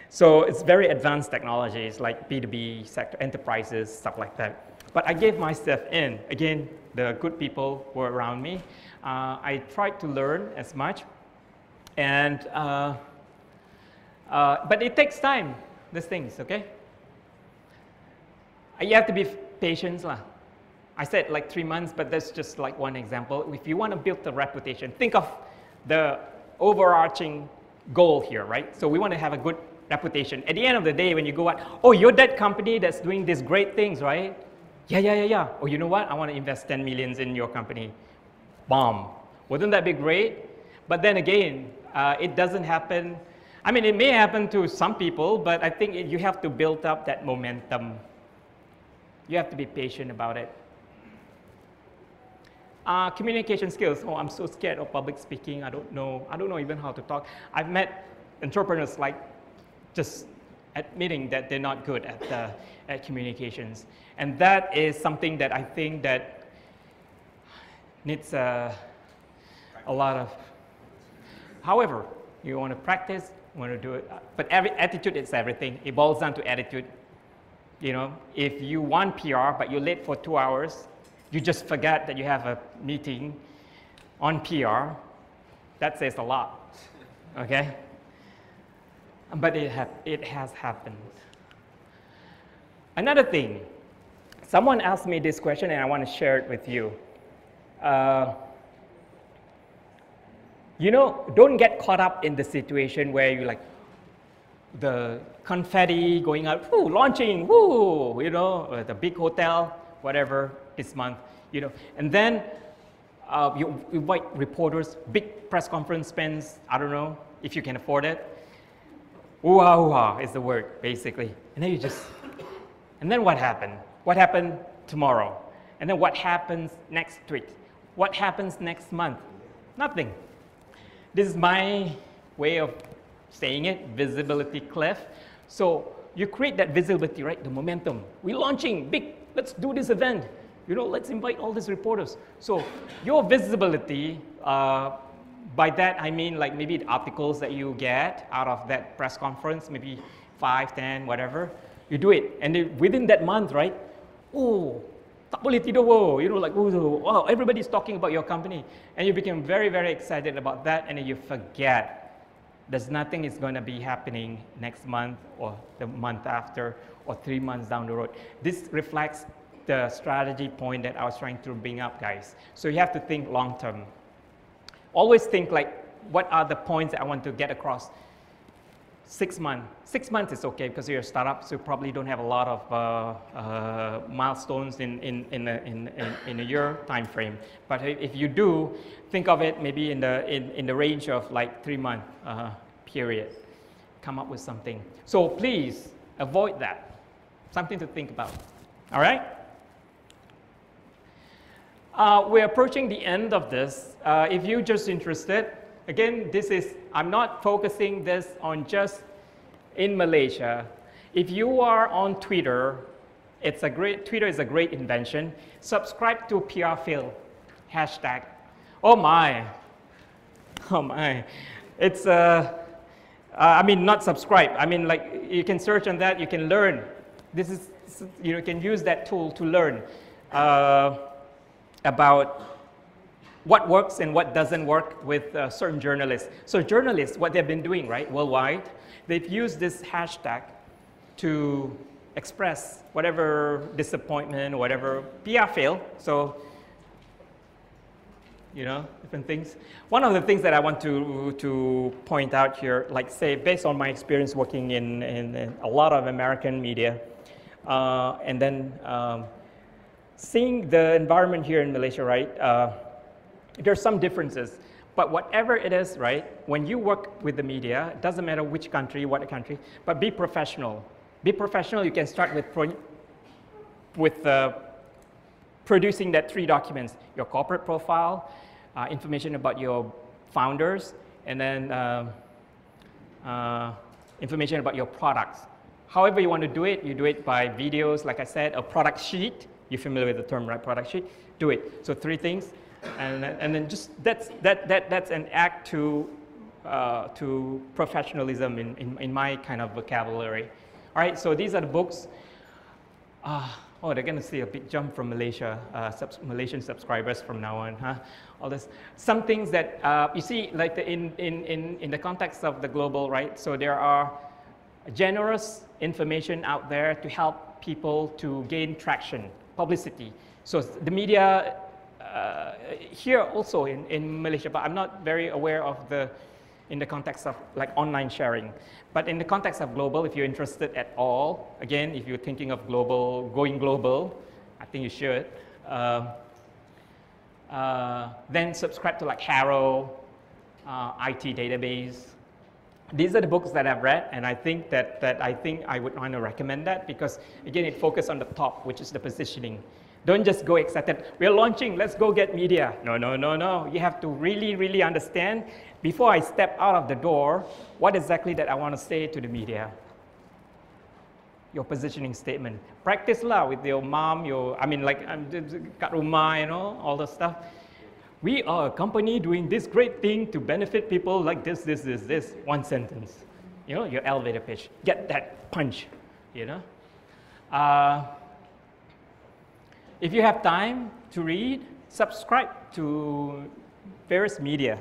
So it's very advanced technologies like B2B sector, enterprises, stuff like that. But I gave myself in. Again, the good people were around me. I tried to learn as much. And, but it takes time, these things, okay? You have to be patient. I said like 3 months, but that's just like one example. If you want to build a reputation, think of the overarching goal here, right? So we want to have a good reputation. At the end of the day, when you go out, oh, you're that company that's doing these great things, right? Yeah. Oh, you know what? I want to invest 10 millions in your company. Bomb. Wouldn't that be great? But then again, it doesn't happen. I mean, it may happen to some people, but I think you have to build up that momentum. You have to be patient about it. Communication skills. Oh, I'm so scared of public speaking. I don't know even how to talk. I've met entrepreneurs like just admitting that they're not good at communications. And that is something that I think that needs a lot of, however, you want to practice, you want to do it, but attitude is everything. It boils down to attitude. You know, if you want PR, but you're late for 2 hours, you just forget that you have a meeting on PR, that says a lot, okay? But it has happened. Another thing, someone asked me this question and I want to share it with you. You know, don't get caught up in the situation where you like the confetti going out, woo, launching, woo, you know, the big hotel, whatever, this month, you know. And then you invite reporters, big press conference spends, I don't know, if you can afford it. Ooh-ah is the word, basically. And then you just, and then what happened? What happened tomorrow? And then what happens next week? What happens next month? Nothing. This is my way of saying it, visibility cliff. So you create that visibility, right? The momentum. We're launching big, let's do this event. You know, let's invite all these reporters. So your visibility, by that I mean like maybe the articles that you get out of that press conference, maybe 5, 10, whatever. You do it, and then within that month, right? Oh, tak boleh tidur, whoa. You know, like, oh, wow, everybody's talking about your company. And you become very, very excited about that, and then you forget there's nothing is going to be happening next month or the month after or 3 months down the road. This reflects the strategy point that I was trying to bring up, guys. So you have to think long term. Always think like, what are the points that I want to get across? 6 months. 6 months is okay because you're a startup, so you probably don't have a lot of milestones in a year time frame. But if you do, think of it maybe in the range of like 3 month period. Come up with something. So please avoid that. Something to think about. All right. We're approaching the end of this. If you're just interested, again, this is, I'm not focusing this on just in Malaysia. If you are on Twitter, Twitter is a great invention. Subscribe to PR Phil, hashtag. Oh my. It's, I mean, not subscribe. I mean, like, you can search on that, you can learn. This is, you can use that tool to learn about what works and what doesn't work with certain journalists. So journalists, what they've been doing, right, worldwide, they've used this hashtag to express whatever disappointment, whatever PR fail. So, you know, different things. One of the things that I want to point out here, like say, based on my experience working in a lot of American media, and then seeing the environment here in Malaysia, right, there's some differences, but whatever it is, right, when you work with the media, it doesn't matter which country, what country, but be professional. Be professional. You can start with producing that 3 documents: your corporate profile, information about your founders, and then information about your products. However you want to do it, you do it by videos, like I said, a product sheet. You're familiar with the term, right? Product sheet. Do it. So 3 things, and then just that's an act to professionalism in my kind of vocabulary. All right. So these are the books. Oh, they're going to see a big jump from Malaysia, Malaysian subscribers from now on, huh? All this. Some things that you see, like in the context of the global, right? So there are generous information out there to help people to gain traction, publicity. So the media here also in Malaysia, but I'm not very aware of in the context of like online sharing. But in the context of global, if you're interested at all, again, if you're thinking of going global, I think you should. Then subscribe to like Harrow, IT Database. These are the books that I've read, and I think I would want to recommend that because again, it focuses on the top, which is the positioning. Don't just go excited. We're launching. Let's go get media. No. You have to really understand before I step out of the door what exactly that I want to say to the media. Your positioning statement. Practice lah with your mom. Kat rumah, all the stuff. We are a company doing this great thing to benefit people like this. One sentence. Your elevator pitch. Get that punch. If you have time to read, subscribe to various media.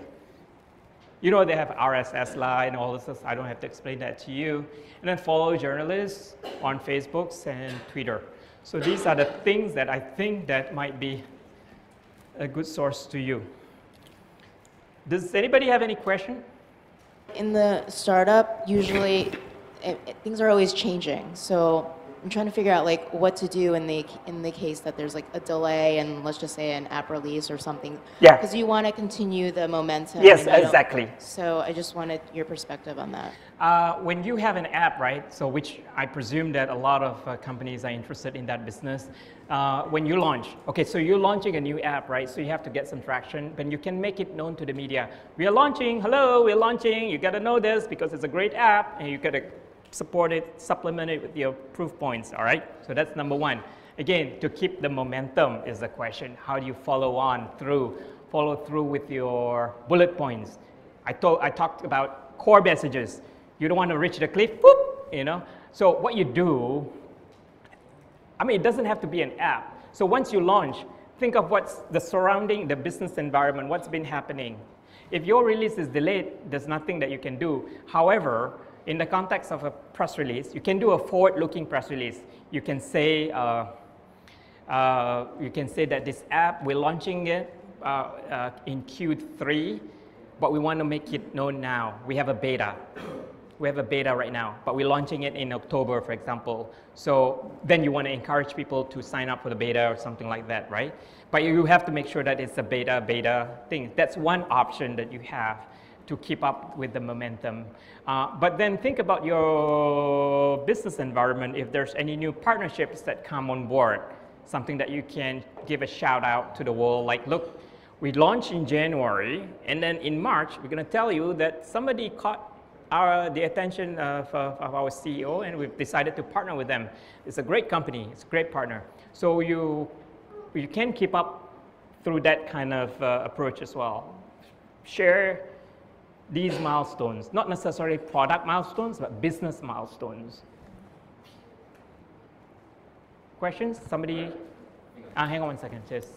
They have RSS line and all this stuff. I don't have to explain that to you. And then follow journalists on Facebook and Twitter. So these are the things that I think that might be a good source to you. Does anybody have any question? In the startup, usually things are always changing. So I'm trying to figure out like what to do in the case that there's like a delay and let's just say an app release or something. Yeah. Because you want to continue the momentum. Yes, exactly. So I just wanted your perspective on that. When you have an app, right? So which I presume that a lot of companies are interested in that business. When you launch, okay, so you're launching a new app, right? So you have to get some traction, but you can make it known to the media. We are launching. Hello, we're launching. You got to know this because it's a great app, and you got to support it, supplement it with your proof points, all right? So that's number 1. Again, to keep the momentum is the question. How do you follow through with your bullet points? I talked about core messages. You don't want to reach the cliff, whoop, So what you do, it doesn't have to be an app. So once you launch, think of what's the surrounding, the business environment, what's been happening. If your release is delayed, there's nothing that you can do. However, in the context of a press release, you can do a forward-looking press release. You can say that this app, we're launching it in Q3, but we want to make it known now. We have a beta. We have a beta right now, but we're launching it in October, for example. So then you want to encourage people to sign up for the beta or something like that, right? But you have to make sure that it's a beta thing. That's one option that you have to keep up with the momentum. But then think about your business environment. If there's any new partnerships that come on board, something that you can give a shout out to the world, like, look, we launched in January, and then in March, we're going to tell you that somebody caught the attention of our CEO, and we've decided to partner with them. It's a great company. It's a great partner. So you can keep up through that kind of approach as well. Share these milestones, not necessarily product milestones, but business milestones. Questions? Somebody? Hang on one second, just.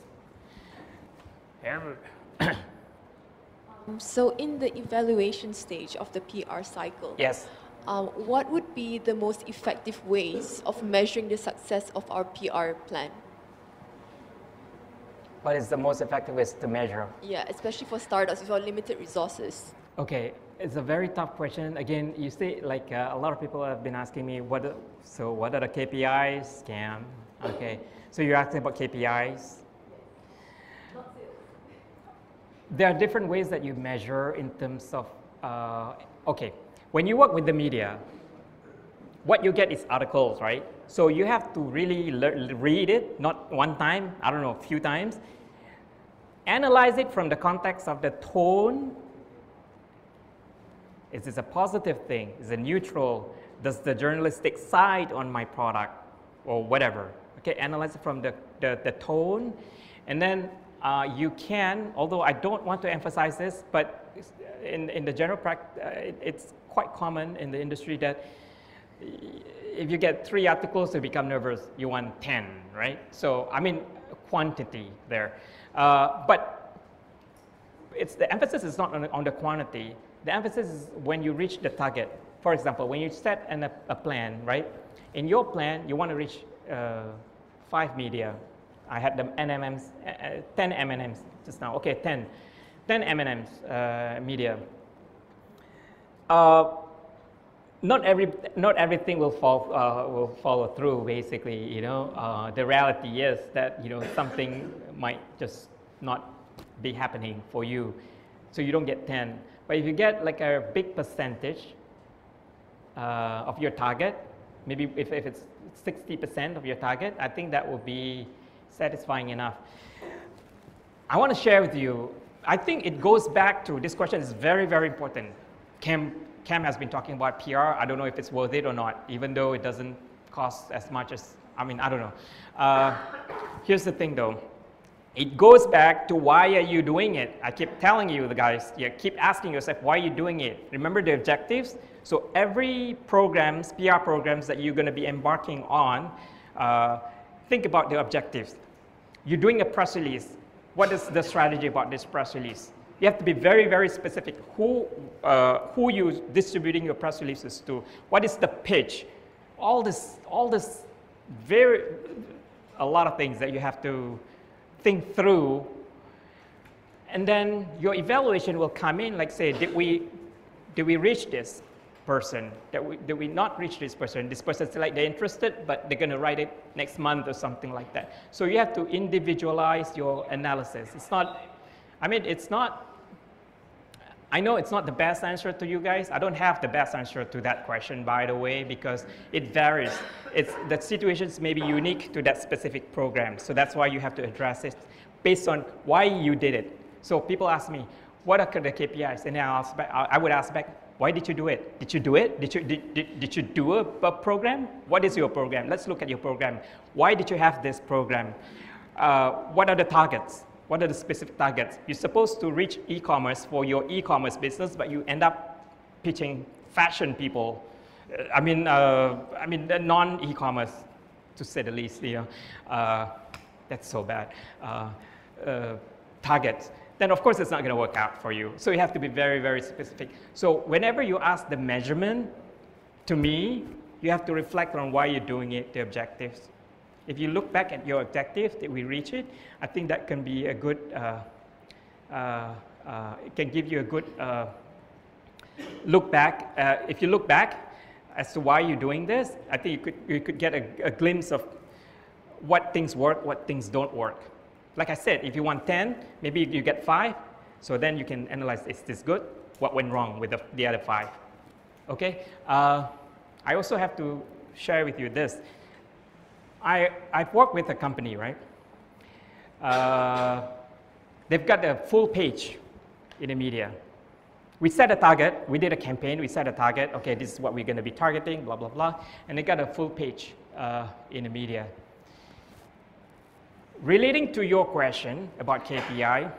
So in the evaluation stage of the PR cycle, yes, what would be the most effective ways of measuring the success of our PR plan? What is the most effective ways to measure? Yeah, especially for startups with our limited resources. Okay, it's a very tough question. Again, you see, like a lot of people have been asking me, what are the KPIs, Cam? Okay, so you're asking about KPIs. There are different ways that you measure in terms of, okay, when you work with the media, what you get is articles, right? So you have to really read it, not one time, I don't know, a few times. Analyze it from the context of the tone. Is this a positive thing? Is it neutral? Does the journalist take side on my product or whatever? Okay, analyze it from the tone. And then you can, although I don't want to emphasize this, but in the general practice, it's quite common in the industry that if you get 3 articles, you become nervous, you want 10, right? So, I mean, quantity there. But the emphasis is not on the quantity. The emphasis is when you reach the target. For example, when you set a plan, right? In your plan, you want to reach 5 media. I had the NMMs, 10 M&Ms just now. Okay, 10 M&Ms media. Not everything will follow through. Basically, you know, the reality is that something might just not be happening for you, so you don't get 10. But if you get like a big percentage of your target, maybe if it's 60% of your target, I think that will be satisfying enough. I want to share with you, I think it goes back to, this question is very, very important. Kam has been talking about PR. I don't know if it's worth it or not, even though it doesn't cost as much as, I mean, I don't know. Here's the thing though. It goes back to why are you doing it? I keep telling you, the guys, you keep asking yourself, why are you doing it? Remember the objectives? So every programs, PR programs that you're going to be embarking on, think about the objectives. You're doing a press release. What is the strategy about this press release? You have to be very, very specific. Who you're distributing your press releases to? What is the pitch? All this, a lot of things that you have to think through. And then your evaluation will come in, like say, did we reach this person? Did we not reach this person? This person's like, they're interested, but they're going to write it next month or something like that. So you have to individualize your analysis. It's not, I mean, it's not, I know it's not the best answer to you guys. I don't have the best answer to that question, by the way, because it varies. The situations may be unique to that specific program. So that's why you have to address it based on why you did it. So people ask me, what are the KPIs? And I would ask back, why did you do it? Did you do it? Did you do a program? What is your program? Let's look at your program. Why did you have this program? What are the targets? What are the specific targets? You're supposed to reach e-commerce for your e-commerce business, but you end up pitching fashion people. I mean, the non-e-commerce, to say the least. You know, that's so bad. Targets. Then of course it's not going to work out for you. So you have to be very, very specific. So whenever you ask the measurement, to me, you have to reflect on why you're doing it, the objectives. If you look back at your objective, did we reach it? I think that can be a good, it can give you a good look back. If you look back as to why you're doing this, I think you could get a glimpse of what things work, what things don't work. Like I said, if you want 10, maybe you get 5. So then you can analyze, is this good? What went wrong with the other 5? Okay? I also have to share with you this. I've worked with a company, right? They've got a full page in the media. We set a target. We did a campaign. We set a target. Okay, this is what we're going to be targeting, blah, blah, blah. And they got a full page in the media. Relating to your question about KPI,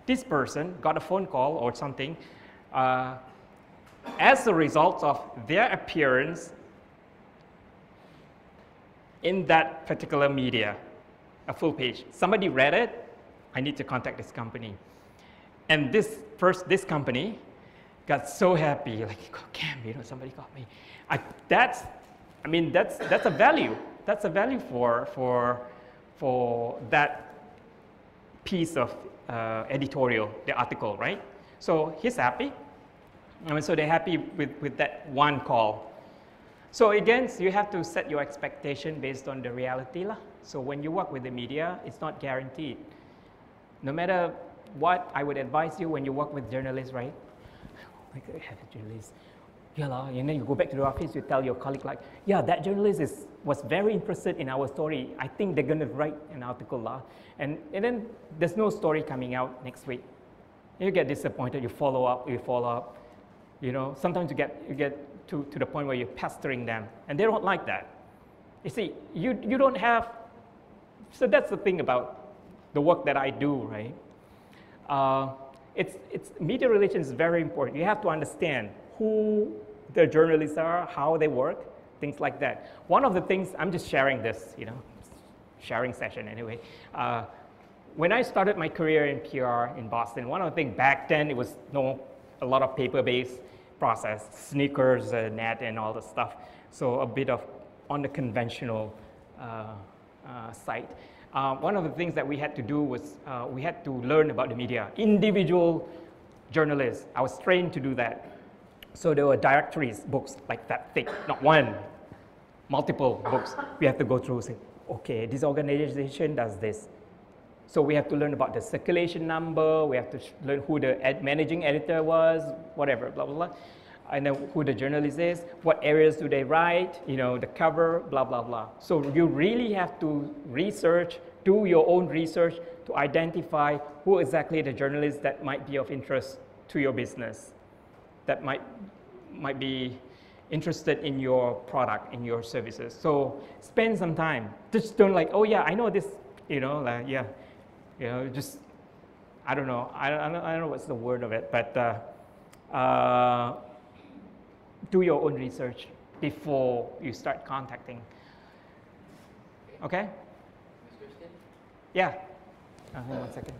this person got a phone call or something as a result of their appearance in that particular media, a full page. Somebody read it, I need to contact this company. And this company got so happy, like, Kam, you know, somebody got me. That's a value. That's a value for that piece of editorial, the article, right? So he's happy. I mean, so they're happy with that one call. So again, you have to set your expectation based on the reality lah. So when you work with the media, it's not guaranteed. No matter what, I would advise you when you work with journalists, right? I have a journalist. yeah, and then you go back to the office, you tell your colleague like, yeah, that journalist was very interested in our story. I think they're going to write an article. And then there's no story coming out next week. You get disappointed, you follow up. You know, sometimes you get to the point where you're pestering them, and they don't like that. You see, you don't have, so that's the thing about the work that I do, right? It's media relations is very important. You have to understand who the journalists are, how they work, things like that. One of the things, I'm just sharing this, you know, sharing session anyway. When I started my career in PR in Boston, one of the things back then, it was a lot of paper-based process, sneakers, net, and all the stuff. So a bit of on the conventional side. One of the things that we had to do was we had to learn about the media. Individual journalists, I was trained to do that. So there were directories, books like that thick, not one, multiple books. We have to go through, say, okay, this organization does this. So we have to learn about the circulation number, we have to learn who the managing editor was, whatever, blah, blah, blah. And then who the journalist is, what areas do they write, you know, the cover, blah, blah, blah. So you really have to research, do your own research to identify who exactly the journalists that might be of interest to your business, that might be interested in your product, in your services. So spend some time. Just don't like, oh yeah, I know this, you know, like, yeah. You know, just, I don't know what's the word of it, but do your own research before you start contacting. Okay? Next question? Yeah. Hang on 1 second.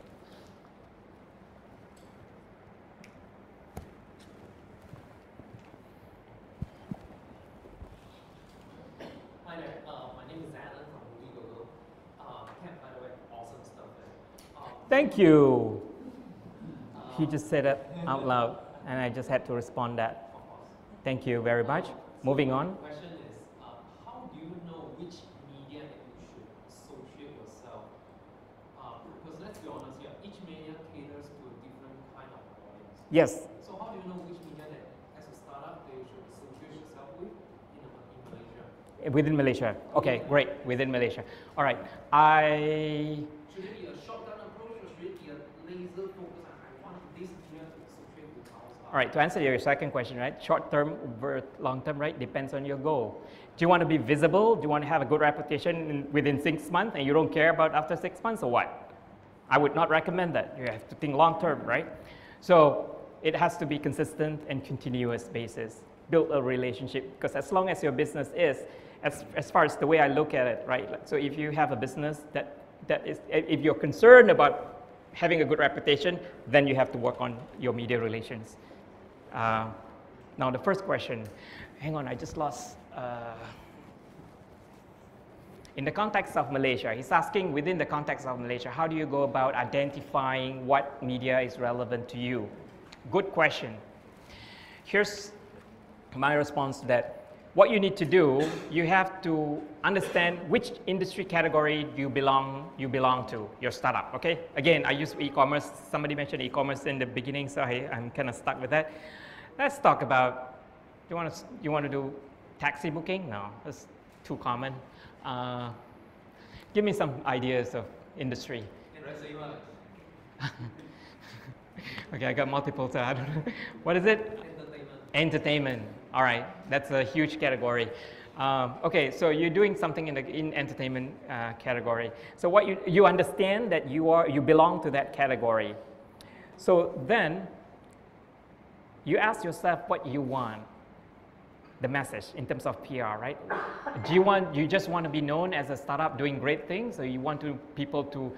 Hi there, my name is Alan from Google. Ken, by the way, awesome stuff there. Thank you. He just said it out loud, and I just had to respond that. Thank you very much. Moving on. The question is, how do you know which media that you should associate yourself? Because let's be honest here, each media caters to a different kind of audience. Yes. So how do you know which media that, as a startup, that you should associate yourself with in Malaysia? Within Malaysia. Okay, great. Within Malaysia. All right. Should it be a shotgun approach, or should it be a laser focus? I want this media to associate with our startup. All right, to answer your second question, right? Short term over long term, right? Depends on your goal. Do you want to be visible? Do you want to have a good reputation within 6 months and you don't care about after 6 months, or what? I would not recommend that. You have to think long term, right? So it has to be consistent and continuous basis. Build a relationship, because as long as your business is, as far as the way I look at it, right? So if you have a business that is, if you're concerned about having a good reputation, then you have to work on your media relations. Now the first question, hang on, I just lost. In the context of Malaysia, he's asking within the context of Malaysia, how do you go about identifying what media is relevant to you? Good question. Here's my response to that. What you need to do, you have to understand which industry category you belong to, your startup, okay? Again, I use e-commerce. Somebody mentioned e-commerce in the beginning, so I'm kind of stuck with that. Let's talk about, you want to do taxi booking? No, that's too common. Give me some ideas of industry. Okay, I got multiple, so I don't know. What is it? Entertainment. All right, that's a huge category. Okay, so you're doing something in entertainment category. So what you understand that you belong to that category. So then you ask yourself what you want, the message in terms of PR, right? You just want to be known as a startup doing great things, or you want people to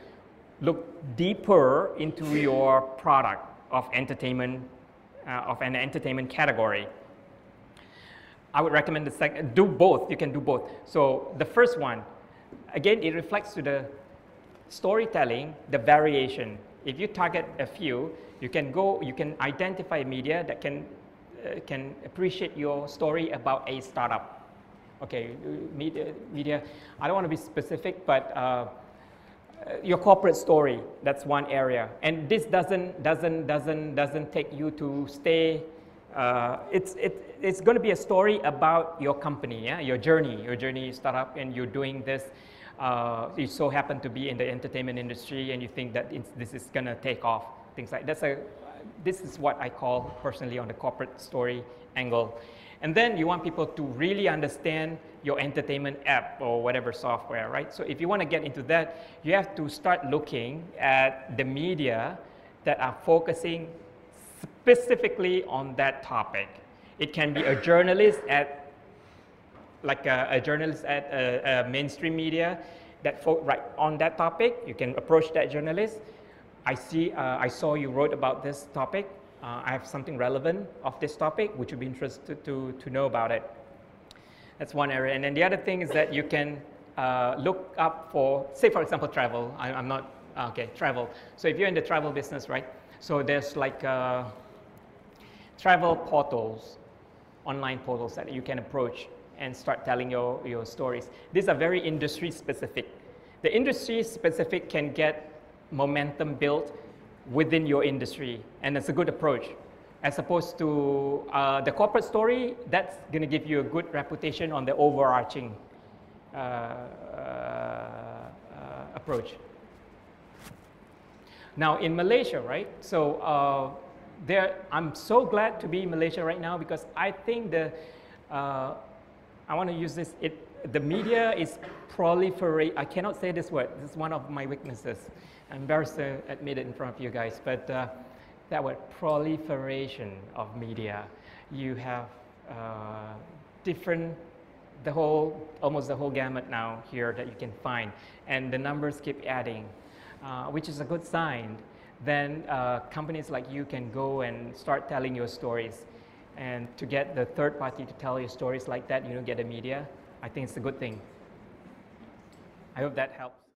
look deeper into your product of entertainment, of an entertainment category? I would recommend the second. Do both. You can do both. So the first one, again, it reflects to the storytelling, the variation. If you target a few, you can identify media that can appreciate your story about a startup. Okay, media. I don't want to be specific, but your corporate story. That's one area, and this doesn't take you to stay It's going to be a story about your company, yeah? Your journey startup, and you're doing this. You so happen to be in the entertainment industry, and you think that this is going to take off. Things like that. This is what I call personally on the corporate story angle. And then you want people to really understand your entertainment app or whatever software, right? So if you want to get into that, you have to start looking at the media that are focusing specifically on that topic. It can be a journalist at, like a journalist at a mainstream media that right on that topic. You can approach that journalist. I saw you wrote about this topic. I have something relevant of this topic. Would you be interested to know about it? That's one area. And then the other thing is that you can look up for, say for example, travel. I'm not, okay, travel. So if you're in the travel business, right? So there's like travel portals, online portals that you can approach and start telling your stories. These are very industry specific. The industry specific can get momentum built within your industry, and it's a good approach. As opposed to the corporate story, that's going to give you a good reputation on the overarching approach. Now in Malaysia, right? So I'm so glad to be in Malaysia right now because I think I want to use this. The media is proliferate. I cannot say this word. This is one of my weaknesses. I'm embarrassed to admit it in front of you guys, but that word, proliferation of media. You have almost the whole gamut now here that you can find, and the numbers keep adding, which is a good sign. Then companies like you can go and start telling your stories, and to get the third party to tell your stories like that, you don't get the media. I think it's a good thing. I hope that helps.